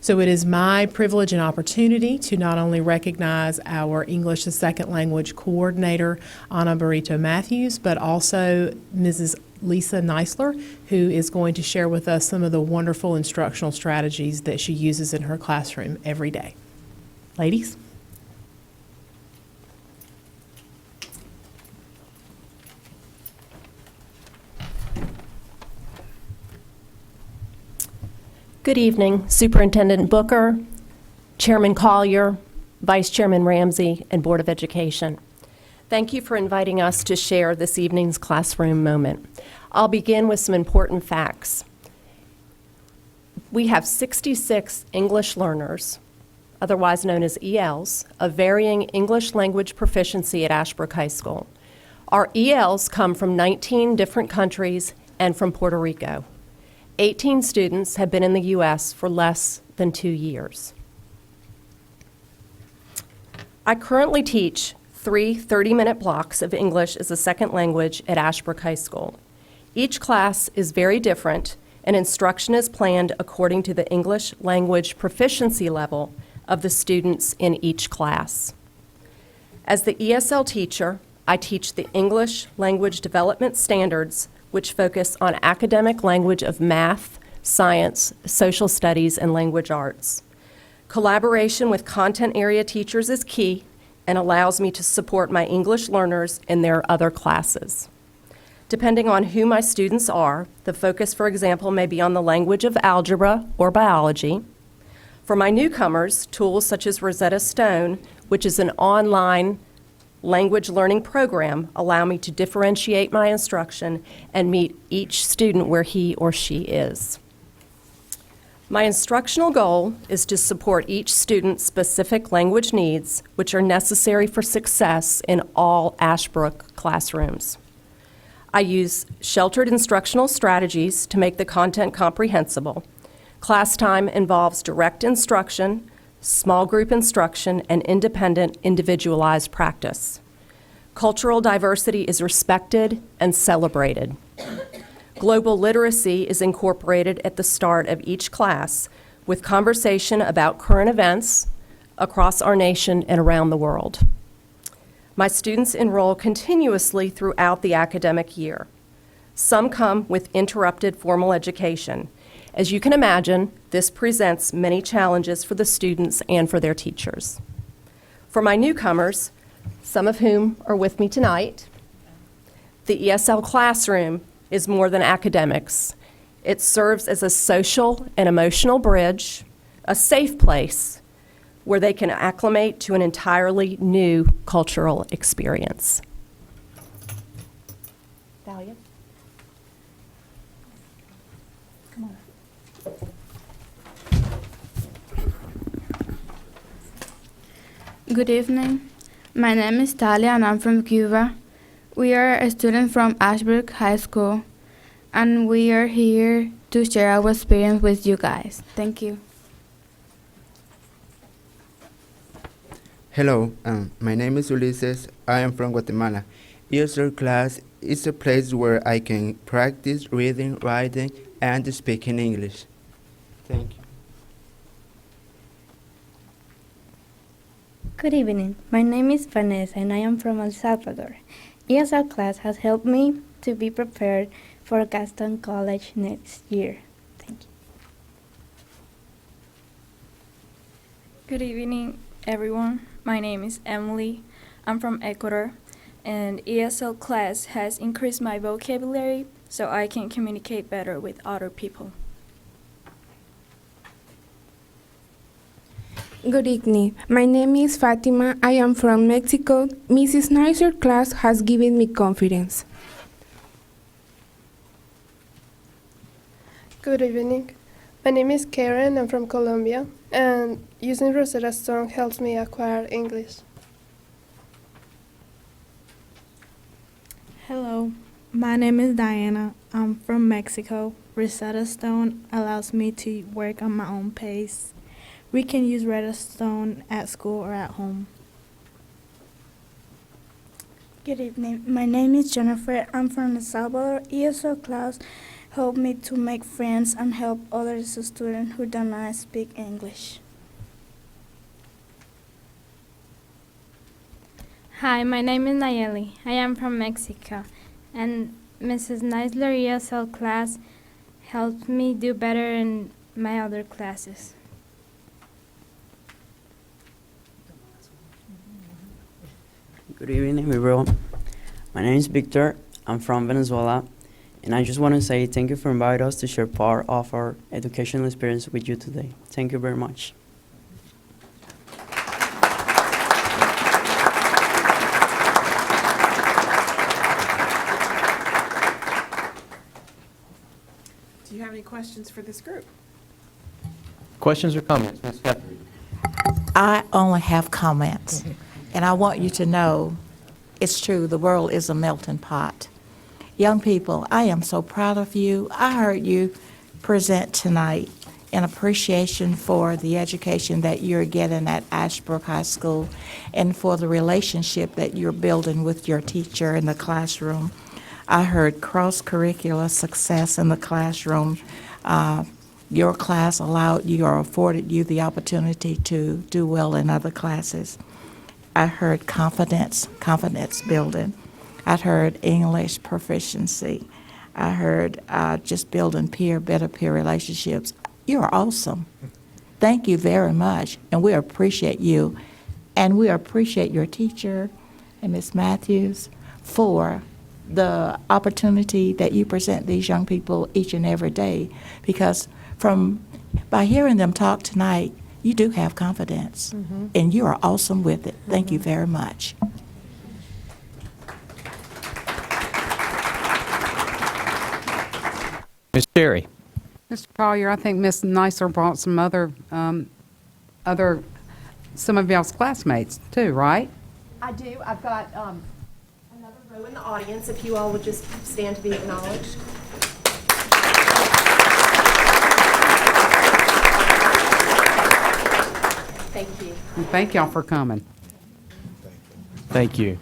So it is my privilege and opportunity to not only recognize our English as Second Language coordinator, Anna Burrito Matthews, but also Mrs. Lisa Neisler, who is going to share with us some of the wonderful instructional strategies that she uses in her classroom every day. Ladies. Good evening, Superintendent Booker, Chairman Collier, Vice Chairman Ramsey, and Board of Education. Thank you for inviting us to share this evening's classroom moment. I'll begin with some important facts. We have 66 English learners, otherwise known as ELs, of varying English language proficiency at Ashbrook High School. Our ELs come from 19 different countries and from Puerto Rico. 18 students have been in the U.S. for less than 2 years. I currently teach 3 30-minute blocks of English as a second language at Ashbrook High School. Each class is very different, and instruction is planned according to the English language proficiency level of the students in each class. As the ESL teacher, I teach the English language development standards, which focus on academic language of math, science, social studies, and language arts. Collaboration with content area teachers is key and allows me to support my English learners in their other classes. Depending on who my students are, the focus, for example, may be on the language of algebra or biology. For my newcomers, tools such as Rosetta Stone, which is an online language learning program, allow me to differentiate my instruction and meet each student where he or she is. My instructional goal is to support each student's specific language needs, which are necessary for success in all Ashbrook classrooms. I use sheltered instructional strategies to make the content comprehensible. Class time involves direct instruction, small group instruction, and independent, individualized practice. Cultural diversity is respected and celebrated. Global literacy is incorporated at the start of each class with conversation about current events across our nation and around the world. My students enroll continuously throughout the academic year. Some come with interrupted formal education. As you can imagine, this presents many challenges for the students and for their teachers. For my newcomers, some of whom are with me tonight, the ESL classroom is more than academics. It serves as a social and emotional bridge, a safe place where they can acclimate to an entirely new cultural experience. Dahlia? Come on. Good evening. My name is Talia and I'm from Cuba. We are a student from Ashbrook High School and we are here to share our experience with you guys. Thank you. Hello, my name is Ulises. I am from Guatemala. ESL class it's a place where I can practice reading, writing, and speaking English. Thank you. Good evening. My name is Vanessa and I am from El Salvador. ESL class has helped me to be prepared for Gaston College next year. Thank you. Good evening, everyone. My name is Emily. I'm from Ecuador, and ESL class has increased my vocabulary so I can communicate better with other people. Good evening. My name is Fatima. I am from Mexico. Mrs. Nicer class has given me confidence. Good evening. My name is Karen. I'm from Colombia, and using Rosetta Stone helps me acquire English. Hello, my name is Diana. I'm from Mexico. Rosetta Stone allows me to work on my own pace. We can use Rosetta Stone at school or at home. Good evening. My name is Jennifer. I'm from El Salvador. ESL class helped me to make friends and help other students who do not speak English. Hi, my name is Nayeli. I am from Mexico, and Mrs. Neisler ESL class helped me do better in my other classes. Good evening, everyone. My name is Victor. I'm from Venezuela, and I just want to say thank you for inviting us to share part of our educational experience with you today. Thank you very much. Do you have any questions for this group? Questions or comments? Ms. Guthrie? I only have comments, and I want you to know it's true, the world is a melting pot. Young people, I am so proud of you. I heard you present tonight in appreciation for the education that you're getting at Ashbrook High School and for the relationship that you're building with your teacher in the classroom. I heard cross-curricular success in the classroom. Your class allowed you or afforded you the opportunity to do well in other classes. I heard confidence building. I heard English proficiency. I heard just building better peer relationships. You're awesome. Thank you very much, and we appreciate you. And we appreciate your teacher and Ms. Matthews for the opportunity that you present these young people each and every day, because by hearing them talk tonight, you do have confidence, and you are awesome with it. Thank you very much. Ms. Cherry? Mr. Collier, I think Miss Nicer brought some some of y'all's classmates too, right? I do. I've got another row in the audience, if you all would just stand to be acknowledged. Thank you. And thank y'all for coming. Thank you.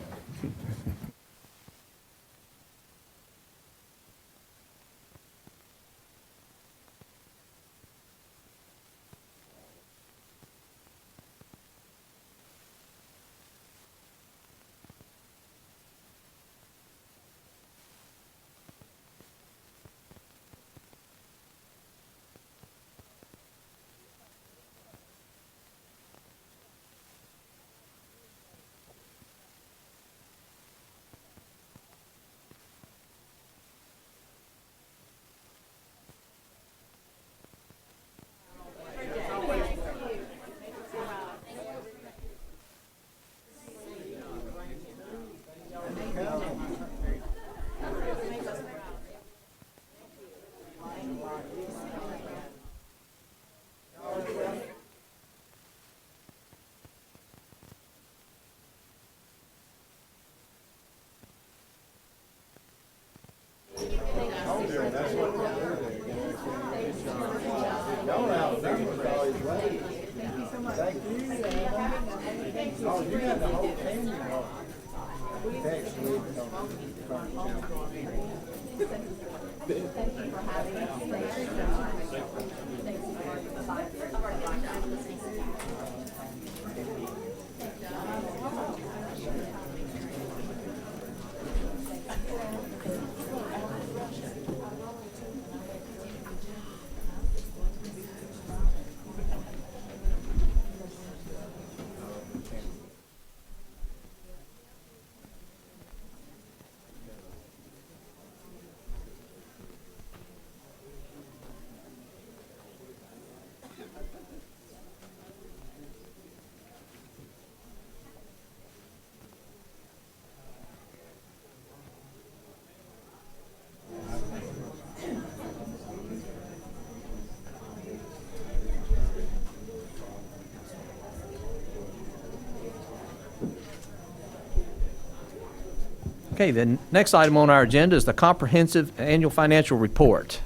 Okay, the next item on our agenda is the Comprehensive Annual Financial Report,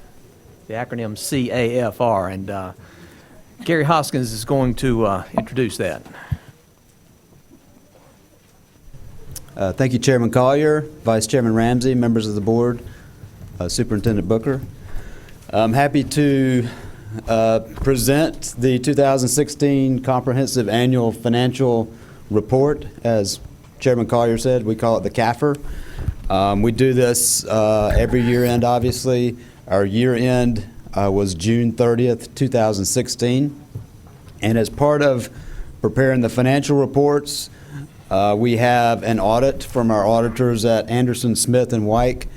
the acronym CAFR, and Gary Hoskins is going to introduce that. Thank you, Chairman Collier, Vice Chairman Ramsey, members of the board, Superintendent Booker. I'm happy to present the 2016 Comprehensive Annual Financial Report. As Chairman Collier said, we call it the CAFR. We do this every year end, obviously. Our year end was June 30th, 2016. And as part of preparing the financial reports, we have an audit from our auditors at Anderson, Smith & Wyke,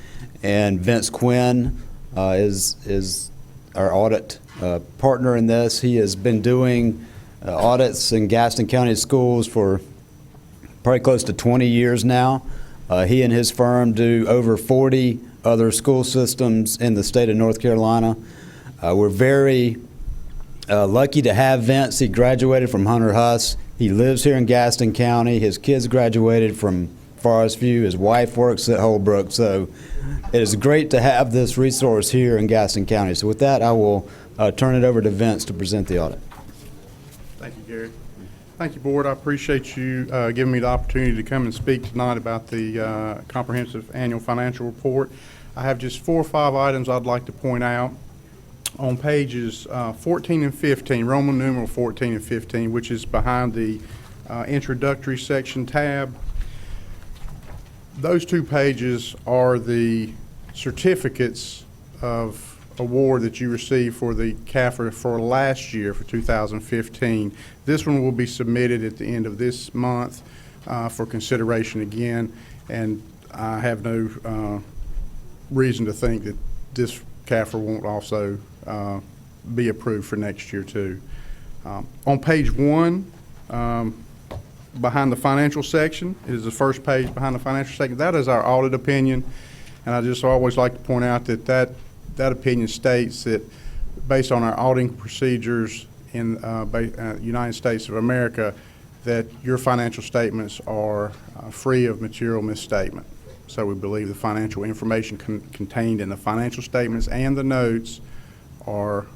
and Vince Quinn is our audit partner in this. He has been doing audits in Gaston County schools for probably close to 20 years now. He and his firm do over 40 other school systems in the state of North Carolina. We're very lucky to have Vince. He graduated from Hunter Huss. He lives here in Gaston County. His kids graduated from Forest View. His wife works at Holbrook. So it is great to have this resource here in Gaston County. So with that, I will turn it over to Vince to present the audit. Thank you, Gary. Thank you, Board. I appreciate you giving me the opportunity to come and speak tonight about the Comprehensive Annual Financial Report. I have just 4 or 5 items I'd like to point out. On pages 14 and 15, Roman numeral 14 and 15, which is behind the introductory section tab. Those 2 pages are the certificates of award that you received for the CAFR for last year, for 2015. This one will be submitted at the end of this month for consideration again, and I have no reason to think that this CAFR won't also be approved for next year too. On page 1, behind the financial section, it is the first page behind the financial section. That is our audit opinion, and I just always like to point out that that opinion states that based on our auditing procedures in United States of America, that your financial statements are free of material misstatement. So we believe the financial information contained in the financial statements and the notes are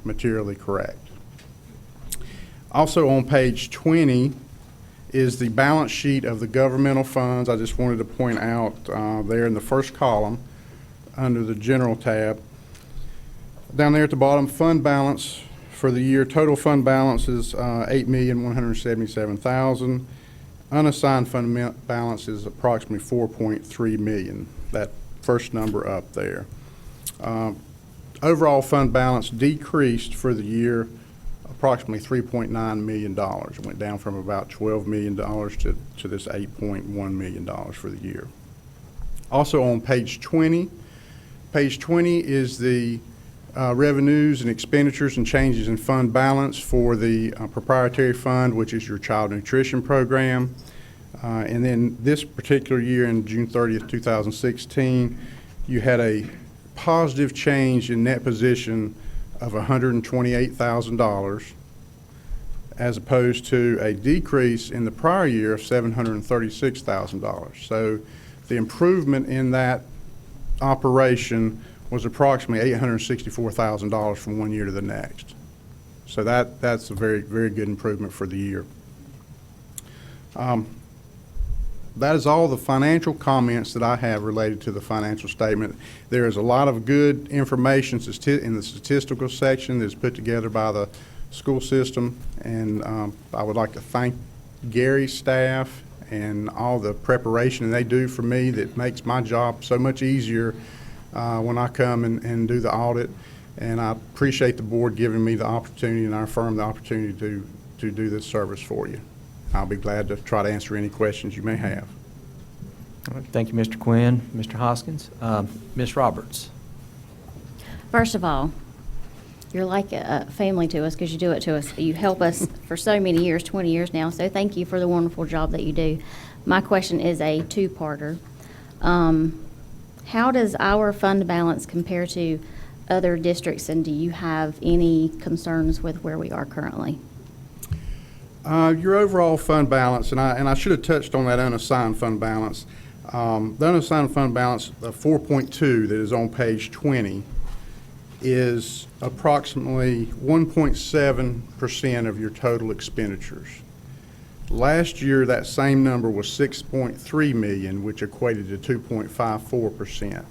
materially correct. Also on page 20 is the balance sheet of the governmental funds. I just wanted to point out there in the first column under the general tab. Down there at the bottom, fund balance for the year, total fund balance is $8,177,000. Unassigned fund balance is approximately $4.3 million, that first number up there. Overall fund balance decreased for the year approximately $3.9 million. It went down from about $12 million to this $8.1 million for the year. Also on page 20, Page 20 is the revenues and expenditures and changes in fund balance for the proprietary fund, which is your child nutrition program. And then this particular year, in June 30th, 2016, you had a positive change in net position of $128,000 as opposed to a decrease in the prior year of $736,000. So the improvement in that operation was approximately $864,000 from one year to the next. So that's a very, very good improvement for the year. that is all the financial comments that I have related to the financial statement. There is a lot of good information in the statistical section that's put together by the school system, and I would like to thank Gary's staff and all the preparation they do for me that makes my job so much easier when I come and do the audit. And I appreciate the board giving me the opportunity and our firm the opportunity to do this service for you. I'll be glad to try to answer any questions you may have. All right, thank you, Mr. Quinn. Mr. Hoskins. Ms. Roberts. First of all, you're like a family to us because you do it to us. You help us for so many years, 20 years now, so thank you for the wonderful job that you do. My question is a two-parter. How does our fund balance compare to other districts, and do you have any concerns with where we are currently? Your overall fund balance, and I should have touched on that unassigned fund balance. The unassigned fund balance of 4.2 that is on page 20 is approximately 1.7% of your total expenditures. Last year, that same number was 6.3 million, which equated to 2.54%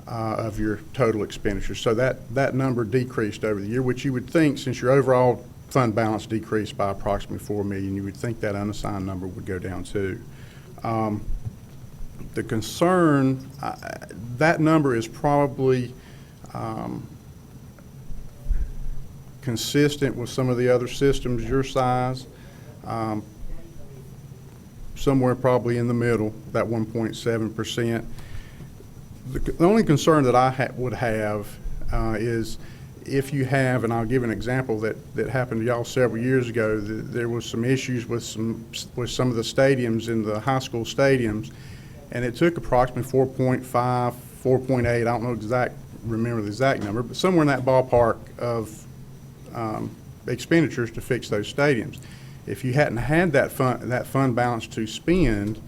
of your total expenditures. So that number decreased over the year, which you would think, since your overall fund balance decreased by approximately 4 million, you would think that unassigned number would go down too. The concern, that number is probably consistent with some of the other systems your size, somewhere probably in the middle, that 1.7%. The only concern that I would have is if you have, and I'll give an example that happened to y'all several years ago, there was some issues with some of the stadiums in the high school stadiums, and it took approximately 4.5, 4.8, I don't know remember the exact number, but somewhere in that ballpark of expenditures to fix those stadiums. If you hadn't had that fund balance to spend,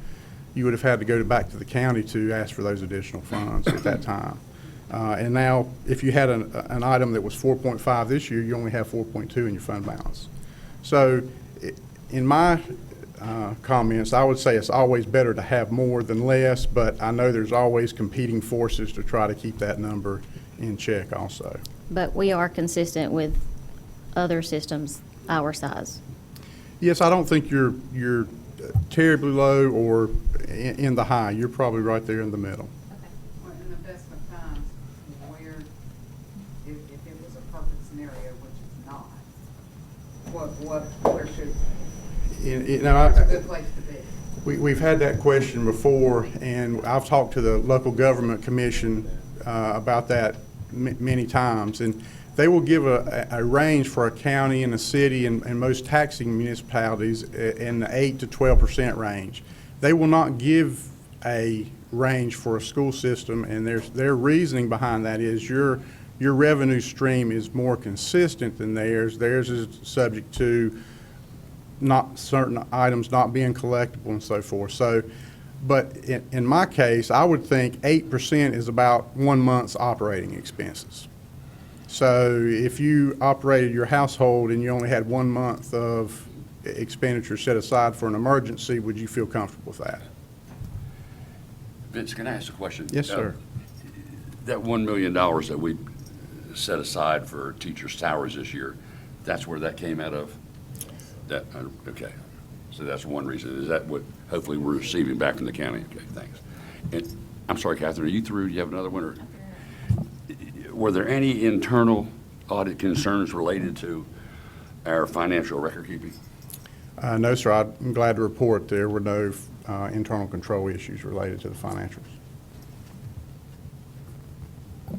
you would have had to go back to the county to ask for those additional funds at that time. And now, if you had an item that was 4.5 this year, you only have 4.2 in your fund balance. So, in my comments, I would say it's always better to have more than less, but I know there's always competing forces to try to keep that number in check also. But we are consistent with other systems our size. Yes, I don't think you're terribly low or in the high. You're probably right there in the middle. Well, in the best of times, where, if it was a perfect scenario, which it's not, where should, where's a good place to be? We've had that question before, and I've talked to the local government commission about that many times, and they will give a range for a county and a city and most taxing municipalities in the 8 to 12% range. They will not give a range for a school system, and their reasoning behind that is your revenue stream is more consistent than theirs. Theirs is subject to not certain items not being collectible and so forth. So, but in my case, I would think 8% is about 1 month's operating expenses. So if you operated your household and you only had 1 month of expenditure set aside for an emergency, would you feel comfortable with that? Vince, can I ask a question? Yes, sir. That $1 million that we set aside for teacher salaries this year, that's where that came out of? That, okay. So that's one reason. Is that what hopefully we're receiving back from the county? Okay, thanks. And I'm sorry, Catherine, are you through? Do you have another one? Or were there any internal audit concerns related to our financial record keeping? No, sir. I'm glad to report there were no internal control issues related to the financials.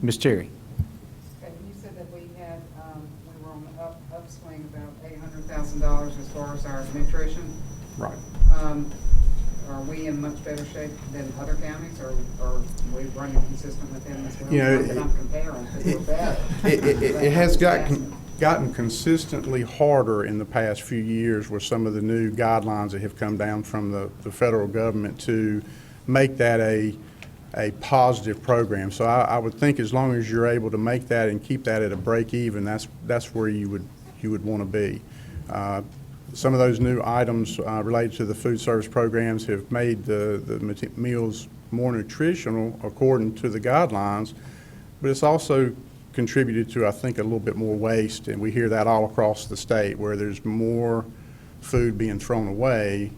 Ms. Cherry. Okay, you said that we were on the upswing about $800,000 as far as our nutrition. Right. Are we in much better shape than other counties, or are we running consistent with them as well? You know, Not that I'm comparing, because we're better. It has gotten consistently harder in the past few years with some of the new guidelines that have come down from the federal government to make that a positive program. So I would think as long as you're able to make that and keep that at a break even, that's where you would want to be. some of those new items related to the food service programs have made the meals more nutritional according to the guidelines, but it's also contributed to, I think, a little bit more waste, and we hear that all across the state where there's more food being thrown away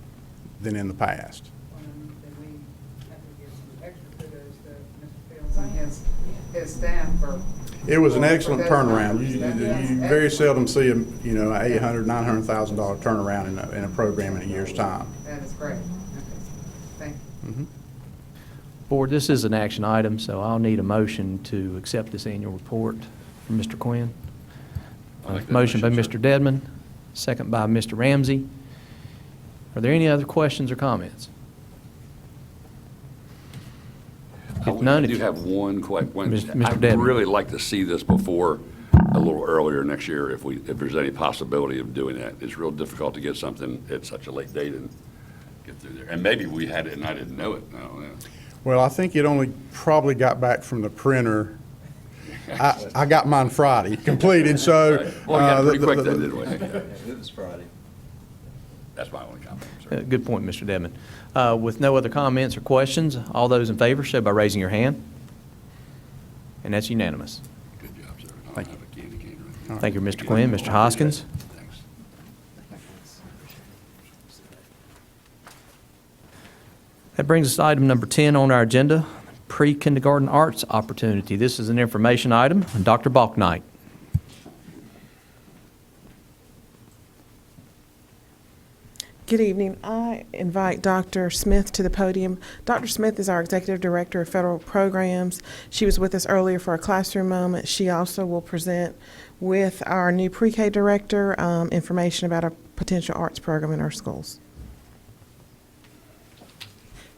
than in the past. His staff for. It was an excellent turnaround. You very seldom see a, you know, $800,000, $900,000 turnaround in a program in a year's time. That is great. Okay. Thank you. Board, this is an action item, so I'll need a motion to accept this annual report from Mr. Quinn. I'll make that Motion by motion, sir. Mr. Dedman, second by Mr. Ramsey. Are there any other questions or comments? If none, I do have one question. Mr. I'd Dedman. really like to see this before a little earlier next year if there's any possibility of doing that. It's real difficult to get something at such a late date and get through there. And maybe we had it and I didn't know it. No. Well, I think it only probably got back from the printer. I got mine Friday completed, so. Well, we got it pretty quick then, didn't we? It was Friday. That's my only comment, sir. Good point, Mr. Dedman. With no other comments or questions, all those in favor show by raising your hand. And that's unanimous. Good job, sir. I'll Thank have a candy cane ready. Thank you, Mr. Quinn. Mr. Hoskins? Thanks. That brings us to item number 10 on our agenda, pre-kindergarten arts opportunity. This is an information item. Dr. Balknight. Good evening. I invite Dr. Smith to the podium. Dr. Smith is our Executive Director of Federal Programs. She was with us earlier for a classroom moment. She also will present with our new pre-K director information about a potential arts program in our schools.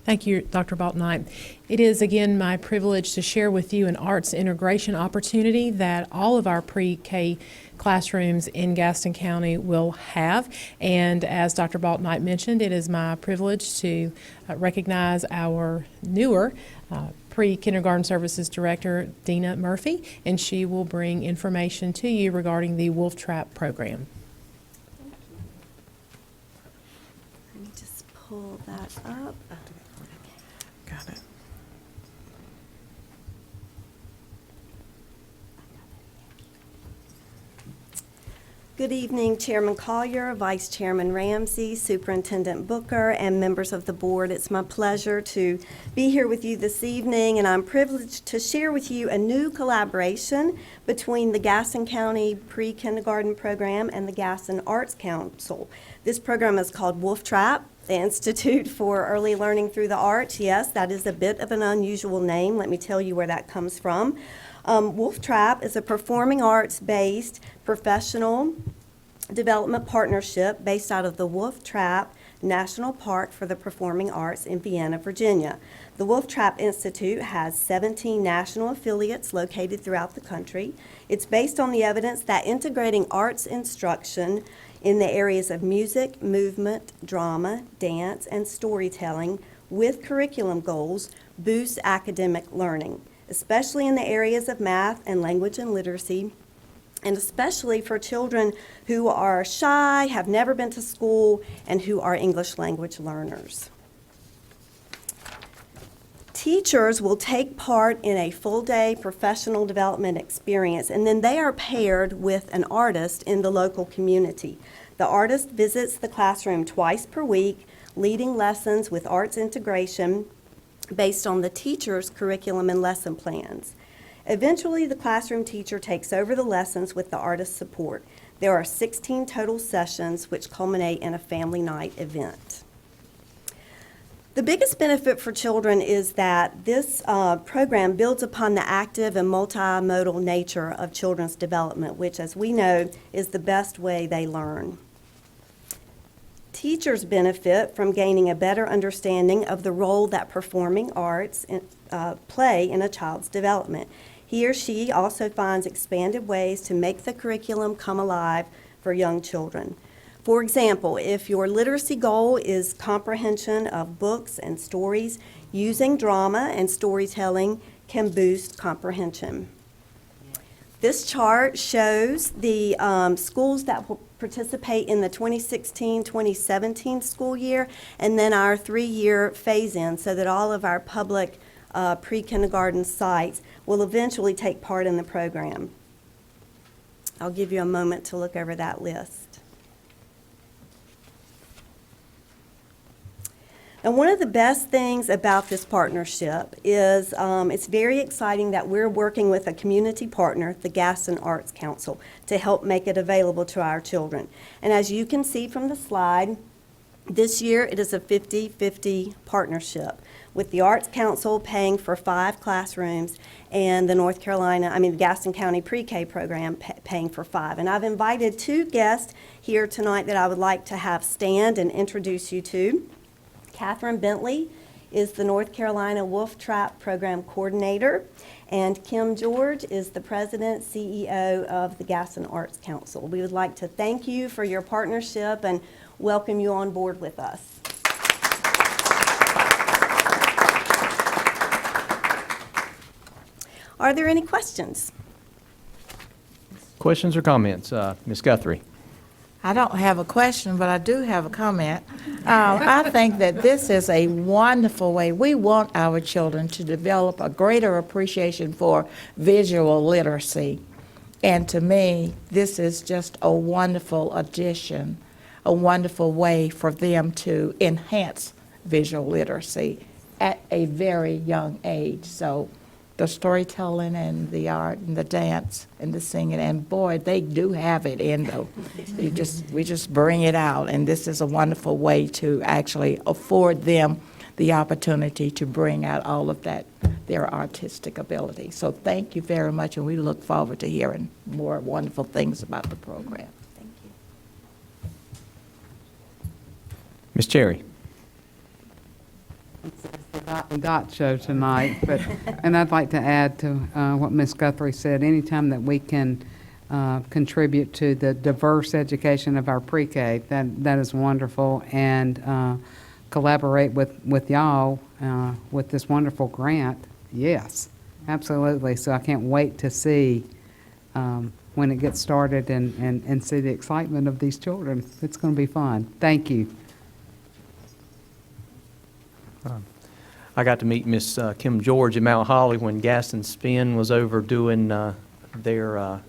Thank you, Dr. Balknight. It is again my privilege to share with you an arts integration opportunity that all of our pre-K classrooms in Gaston County will have. And as Dr. Balknight mentioned, it is my privilege to recognize our newer pre-kindergarten services director, Dina Murphy, and she will bring information to you regarding the Wolf Trap program. Let me just pull that up. Got it. Good evening, Chairman Collier, Vice Chairman Ramsey, Superintendent Booker, and members of the board. It's my pleasure to be here with you this evening, and I'm privileged to share with you a new collaboration between the Gaston County Pre-Kindergarten Program and the Gaston Arts Council. This program is called Wolf Trap, the Institute for Early Learning Through the Arts. Yes, that is a bit of an unusual name. Let me tell you where that comes from. Wolf Trap is a performing arts-based professional development partnership based out of the Wolf Trap National Park for the Performing Arts in Vienna, Virginia. The Wolf Trap Institute has 17 national affiliates located throughout the country. It's based on the evidence that integrating arts instruction in the areas of music, movement, drama, dance, and storytelling with curriculum goals boosts academic learning, especially in the areas of math and language and literacy, and especially for children who are shy, have never been to school, and who are English language learners. Teachers will take part in a full-day professional development experience, and then they are paired with an artist in the local community. The artist visits the classroom twice per week, leading lessons with arts integration based on the teacher's curriculum and lesson plans. Eventually, the classroom teacher takes over the lessons with the artist's support. There are 16 total sessions which culminate in a family night event. The biggest benefit for children is that this program builds upon the active and multimodal nature of children's development, which, as we know, is the best way they learn. Teachers benefit from gaining a better understanding of the role that performing arts play in a child's development. He or she also finds expanded ways to make the curriculum come alive for young children. For example, if your literacy goal is comprehension of books and stories, using drama and storytelling can boost comprehension. This chart shows the schools that will participate in the 2016-2017 school year, and then our 3-year phase-in, so that all of our public pre-kindergarten sites will eventually take part in the program. I'll give you a moment to look over that list. And one of the best things about this partnership is it's very exciting that we're working with a community partner, the Gaston Arts Council, to help make it available to our children. And as you can see from the slide, this year it is a 50-50 partnership, with the Arts Council paying for 5 classrooms and the Gaston County Pre-K program paying for 5. And I've invited 2 guests here tonight that I would like to have stand and introduce you to. Catherine Bentley is the North Carolina Wolf Trap Program Coordinator, and Kim George is the President, CEO of the Gaston Arts Council. We would like to thank you for your partnership and welcome you on board with us. Are there any questions? Questions or comments? Ms. Guthrie? I don't have a question, but I do have a comment. I think that this is a wonderful way. We want our children to develop a greater appreciation for visual literacy. And to me, this is just a wonderful addition, a wonderful way for them to enhance visual literacy at a very young age. So the storytelling and the art and the dance and the singing, and boy, they do have it in them. We just bring it out, and this is a wonderful way to actually afford them the opportunity to bring out all of that, their artistic ability. So thank you very much, and we look forward to hearing more wonderful things about the program. Thank you. Ms. Cherry? The dot show tonight, and I'd like to add to what Ms. Guthrie said. Anytime that we can contribute to the diverse education of our pre-K, that is wonderful, and collaborate with y'all with this wonderful grant. Yes, absolutely. So I can't wait to see when it gets started and see the excitement of these children. It's going to be fun. Thank you. I got to meet Miss Kim George in Mount Holly when Gaston Spin was over doing their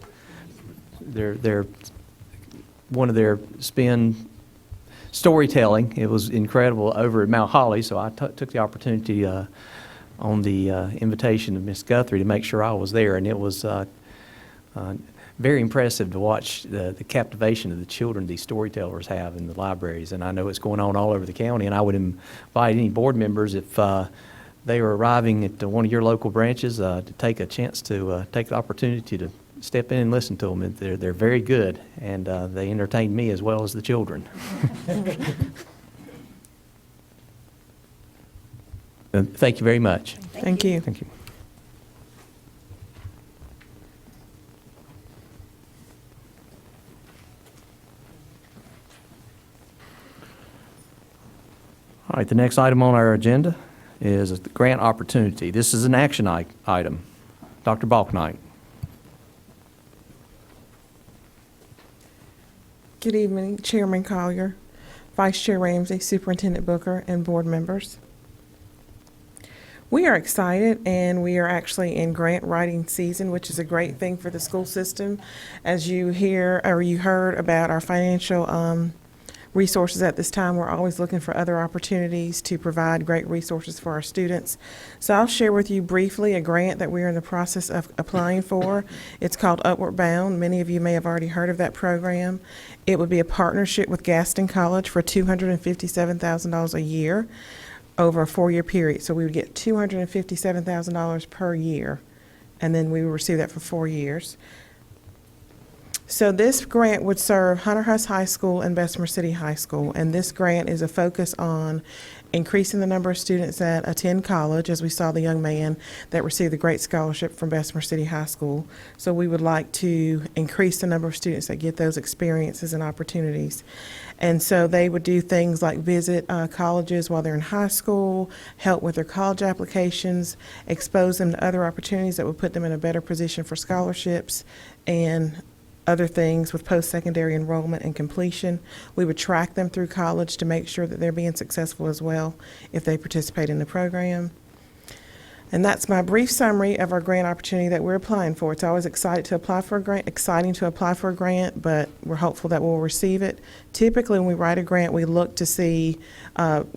one of their spin storytelling. It was incredible over at Mount Holly, so I took the opportunity on the invitation of Miss Guthrie to make sure I was there, and it was very impressive to watch the captivation of the children these storytellers have in the libraries. And I know it's going on all over the county, and I would invite any board members, if they are arriving at one of your local branches, to take a chance to take the opportunity to step in and listen to them. They're very good, and they entertain me as well as the children. Thank you very much. Thank you. Thank you. All right, the next item on our agenda is the grant opportunity. This is an action item. Dr. Balknight. Good evening, Chairman Collier, Vice Chair Ramsey, Superintendent Booker, and board members. We are excited, and we are actually in grant writing season, which is a great thing for the school system. As you heard about our financial resources at this time, we're always looking for other opportunities to provide great resources for our students. So I'll share with you briefly a grant that we're in the process of applying for. It's called Upward Bound. Many of you may have already heard of that program. It would be a partnership with Gaston College for $257,000 a year over a 4-year period. So we would get $257,000 per year, and then we would receive that for 4 years. So this grant would serve Hunter Huss High School and Bessemer City High School, and this grant is a focus on increasing the number of students that attend college, as we saw the young man that received the great scholarship from Bessemer City High School. So we would like to increase the number of students that get those experiences and opportunities. And so they would do things like visit colleges while they're in high school, help with their college applications, expose them to other opportunities that would put them in a better position for scholarships, and other things with post-secondary enrollment and completion. We would track them through college to make sure that they're being successful as well if they participate in the program. And that's my brief summary of our grant opportunity that we're applying for. It's always exciting to apply for a grant, but we're hopeful that we'll receive it. Typically, when we write a grant, we look to see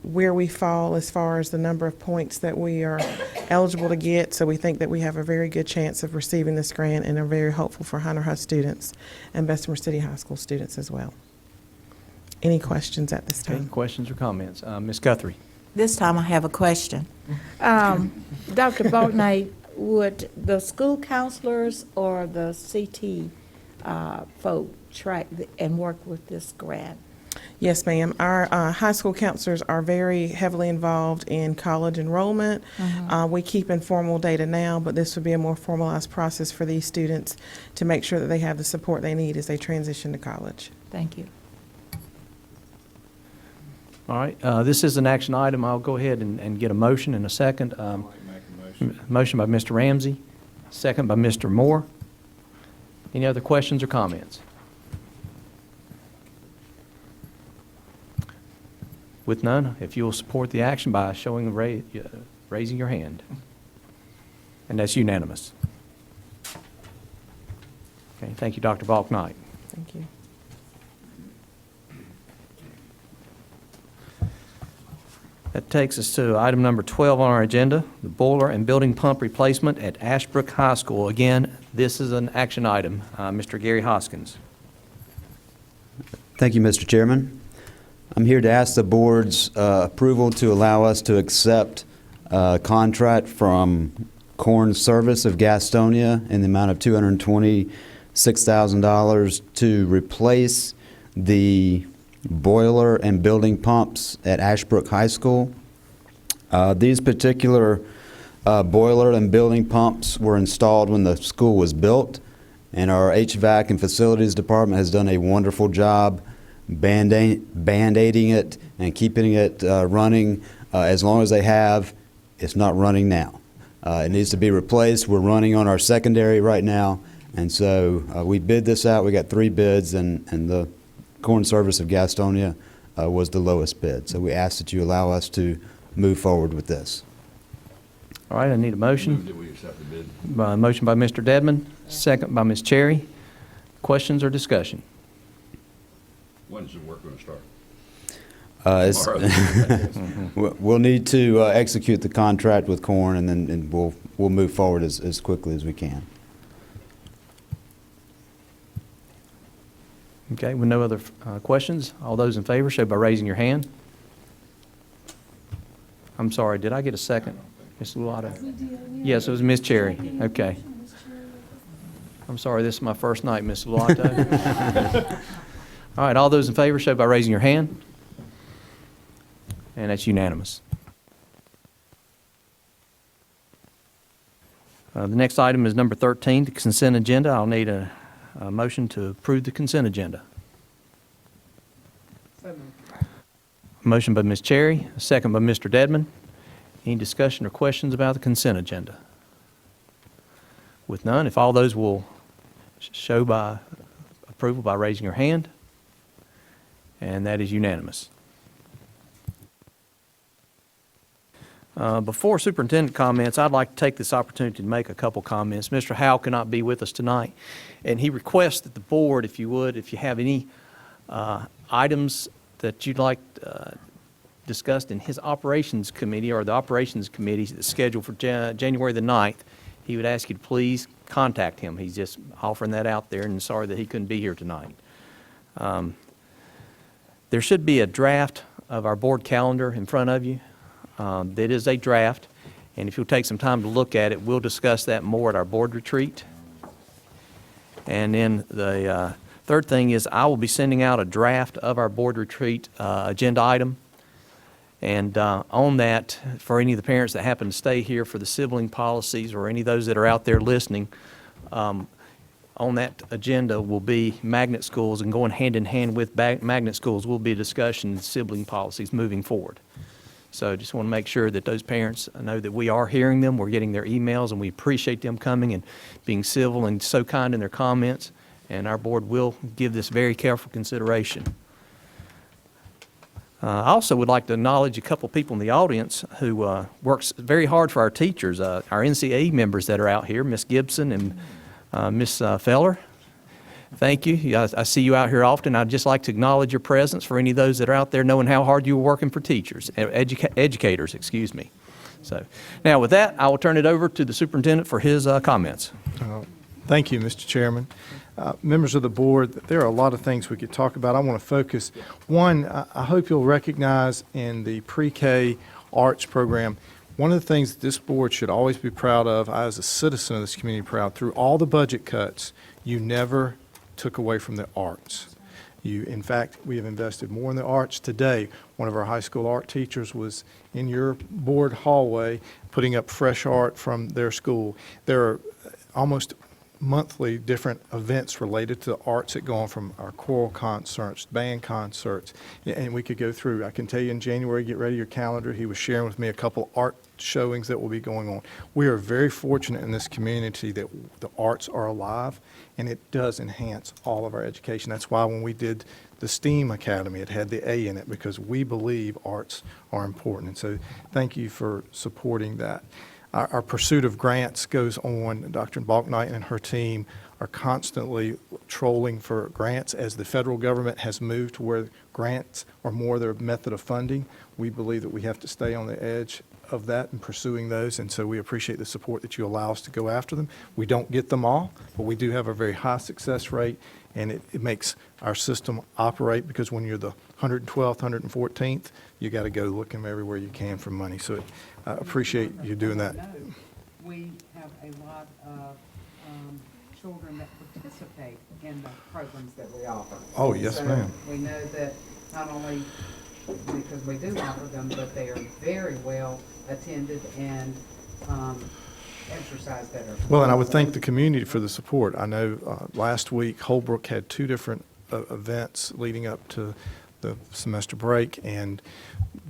where we fall as far as the number of points that we are eligible to get. So we think that we have a very good chance of receiving this grant, and are very hopeful for Hunter High students and Bessemer City High School students as well. Any questions at this Okay, time? questions or comments? Ms. Guthrie? This time I have a question. Dr. Balknight, would the school counselors or the CT folk track and work with this grant? Yes, ma'am. Our high school counselors are very heavily involved in college enrollment. We keep informal data now, but this would be a more formalized process for these students to make sure that they have the support they need as they transition to college. Thank you. All right, this is an action item. I'll go ahead and get a motion in a second. Motion by Mr. Ramsey, second by Mr. Moore. Any other questions or comments? With none, if you will support the action by showing raising your hand. And that's unanimous. Okay, thank you, Dr. Balknight. Thank you. That takes us to item number 12 on our agenda, the boiler and building pump replacement at Ashbrook High School. Again, this is an action item. Mr. Gary Hoskins. Thank you, Mr. Chairman. I'm here to ask the board's approval to allow us to accept a contract from Corn Service of Gastonia in the amount of $226,000 to replace the boiler and building pumps at Ashbrook High School. These particular boiler and building pumps were installed when the school was built, and our HVAC and facilities department has done a wonderful job band-aiding it and keeping it running as long as they have. It's not running now. It needs to be replaced. We're running on our secondary right now, and so we bid this out. We got 3 bids, and the Corn Service of Gastonia was the lowest bid. So we ask that you allow us to move forward with this. All right, I need a motion. Move that we accept the bid. Motion by Mr. Dedman, second by Ms. Cherry. Questions or discussion? When's the work going to start? We'll need to execute the contract with Corn, and then we'll move forward as quickly as we can. Okay, with no other questions, all those in favor show by raising your hand. I'm sorry, did I get a second? Ms. Lulato? Yes, it was Ms. Cherry. Okay. I'm sorry, this is my first night, Ms. Lulato. All right, all those in favor show by raising your hand. And that's unanimous. The next item is number 13, the consent agenda. I'll need a motion to approve the consent agenda. Motion by Ms. Cherry, a second by Mr. Dedman. Any discussion or questions about the consent agenda? With none, if all those will show by approval by raising your hand, and that is unanimous. Before superintendent comments, I'd like to take this opportunity to make a couple comments. Mr. Howe cannot be with us tonight, and he requests that the board, if you would, if you have any items that you'd like discussed in his operations committee or the operations committee that's scheduled for January the 9th, he would ask you to please contact him. He's just offering that out there, and sorry that he couldn't be here tonight. There should be a draft of our board calendar in front of you. That is a draft, and if you'll take some time to look at it, we'll discuss that more at our board retreat. And then the third thing is I will be sending out a draft of our board retreat agenda item. And on that, for any of the parents that happen to stay here for the sibling policies or any of those that are out there listening, on that agenda will be magnet schools, and going hand in hand with magnet schools will be a discussion of sibling policies moving forward. So just want to make sure that those parents know that we are hearing them, we're getting their emails, and we appreciate them coming and being civil and so kind in their comments. and our board will give this very careful consideration. I also would like to acknowledge a couple people in the audience who works very hard for our teachers, our NCAE members that are out here, Miss Gibson and Miss Feller. Thank you. I see you out here often. I'd just like to acknowledge your presence for any of those that are out there knowing how hard you were working for teachers, educators, excuse me. So now with that, I will turn it over to the superintendent for his comments. Thank you, Mr. Chairman. Members of the board, there are a lot of things we could talk about. I want to focus. One, I hope you'll recognize in the pre-K arts program, one of the things that this board should always be proud of, I as a citizen of this community proud, through all the budget cuts, you never took away from the arts. In fact, we have invested more in the arts today. One of our high school art teachers was in your board hallway putting up fresh art from their school. There are almost monthly different events related to the arts that go on, from our choral concerts, band concerts, and we could go through. I can tell you in January, get ready your calendar. He was sharing with me a couple art showings that will be going on. We are very fortunate in this community that the arts are alive, and it does enhance all of our education. That's why when we did the STEAM Academy, it had the A in it, because we believe arts are important. And so thank you for supporting that. Our pursuit of grants goes on. Dr. Balknight and her team are constantly trolling for grants as the federal government has moved to where grants are more their method of funding. We believe that we have to stay on the edge of that and pursuing those, and so we appreciate the support that you allow us to go after them. We don't get them all, but we do have a very high success rate, and it makes our system operate, because when you're the 112th, 114th, you got to go looking everywhere you can for money. So I appreciate you doing that. We have a lot of children that participate in the programs that we offer. Oh, yes, ma'am. We know that not only because we do offer them, but they are very well attended and exercised better. Well, and I would thank the community for the support. I know last week Holbrook had two different events leading up to the semester break, and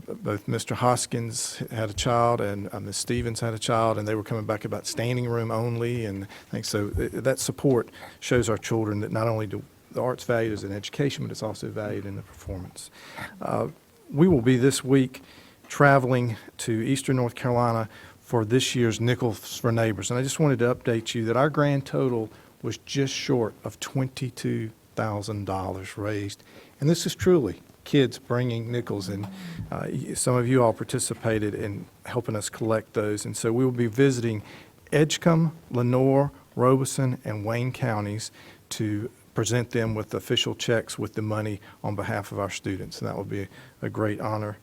both Mr. Hoskins had a child and Ms. Stevens had a child, and they were coming back about standing room only, and things. So that support shows our children that not only do the arts valued as an education, but it's also valued in the performance. We will be this week traveling to Eastern North Carolina for this year's Nichols for Neighbors, and I just wanted to update you that our grand total was just short of $22,000 raised. And this is truly kids bringing nickels, and some of you all participated in helping us collect those. And so we will be visiting Edgecombe, Lenoir, Robeson, and Wayne counties to present them with official checks with the money on behalf of our students. And that will be a great honor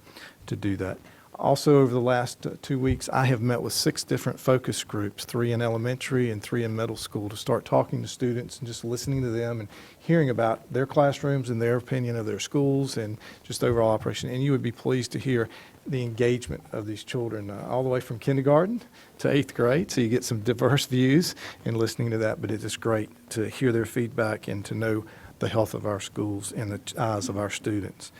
to do that. Also, over the last 2 weeks, I have met with 6 different focus groups, 3 in elementary and 3 in middle school, to start talking to students and just listening to them and hearing about their classrooms and their opinion of their schools and just overall operation. And you would be pleased to hear the engagement of these children all the way from kindergarten to 8th grade. So you get some diverse views in listening to that, but it is great to hear their feedback and to know the health of our schools in the eyes of our students.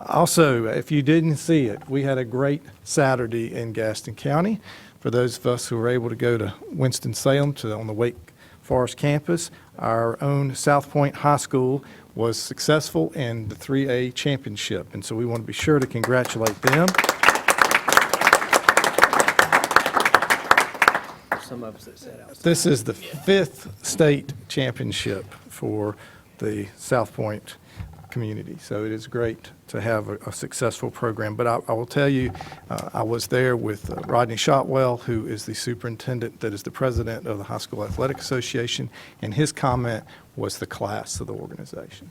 Also, if you didn't see it, we had a great Saturday in Gaston County. For those of us who were able to go to Winston-Salem on the Wake Forest campus, our own South Point High School was successful in the 3A championship, and so we want to be sure to congratulate them. Some of us that sat outside. This is the 5th state championship for the South Point community, so it is great to have a successful program. But I will tell you, I was there with Rodney Shotwell, who is the superintendent that is the president of the High School Athletic Association, and his comment was the class of the organization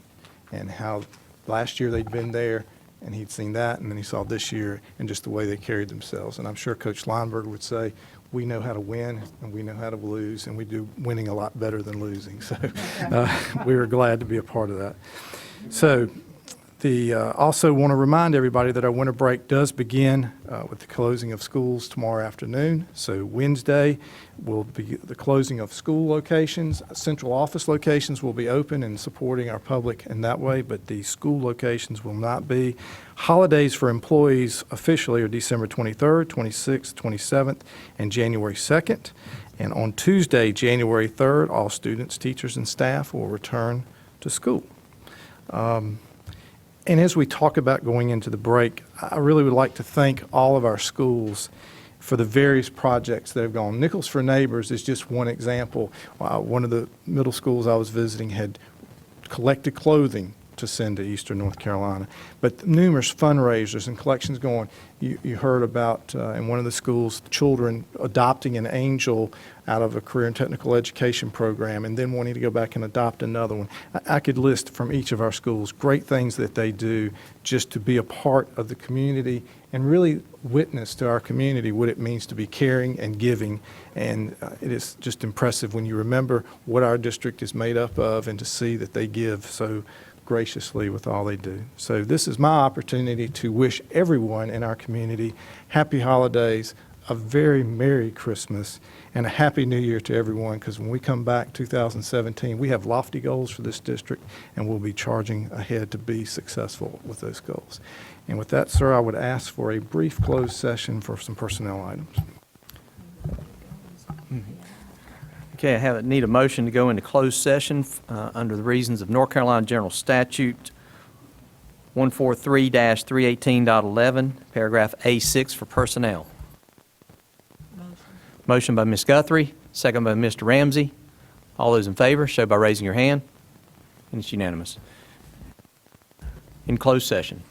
and how last year they'd been there and he'd seen that, and then he saw this year and just the way they carried themselves. And I'm sure Coach Lineberger would say, we know how to win and we know how to lose, and we do winning a lot better than losing. So we were glad to be a part of that. So Also want to remind everybody that our winter break does begin with the closing of schools tomorrow afternoon. So Wednesday will be the closing of school locations. Central office locations will be open and supporting our public in that way, but the school locations will not be. Holidays for employees officially are December 23rd, 26th, 27th, and January 2nd. And on Tuesday, January 3rd, all students, teachers, and staff will return to school. And as we talk about going into the break, I really would like to thank all of our schools for the various projects that have gone. Nichols for Neighbors is just one example. One of the middle schools I was visiting had collected clothing to send to Eastern North Carolina. But numerous fundraisers and collections going. You heard about in one of the schools, children adopting an angel out of a career and technical education program and then wanting to go back and adopt another one. I could list from each of our schools great things that they do just to be a part of the community and really witness to our community what it means to be caring and giving. And it is just impressive when you remember what our district is made up of and to see that they give so graciously with all they do. So this is my opportunity to wish everyone in our community happy holidays, a very Merry Christmas, and a Happy New Year to everyone, because when we come back 2017, we have lofty goals for this district, and we'll be charging ahead to be successful with those goals. And with that, sir, I would ask for a brief closed session for some personnel items. Okay, I need a motion to go into closed session under the reasons of North Carolina General Statute 143-318.11, paragraph A6 for personnel. Motion by Ms. Guthrie, second by Mr. Ramsey. All those in favor, show by raising your hand. And it's unanimous. In closed session.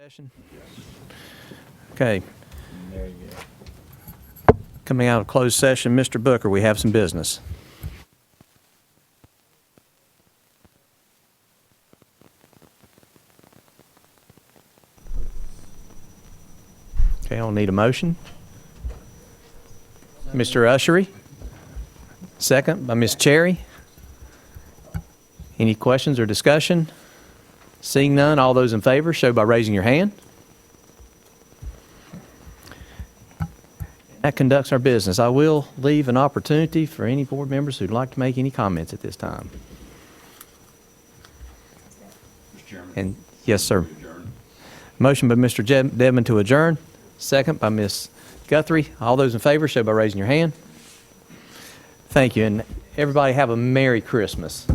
Session. Okay. Coming out of closed session, Mr. Booker, we have some business. Okay, I'll need a motion. Mr. Ushery, second by Ms. Cherry. Any questions or discussion? Seeing none, all those in favor show by raising your hand. That conducts our business. I will leave an opportunity for any board members who'd like to make any comments at this time. Mr. Chairman. And yes, sir. Motion by Mr. Devon to adjourn, second by Ms. Guthrie. All those in favor show by raising your hand. Thank you, and everybody have a Merry Christmas.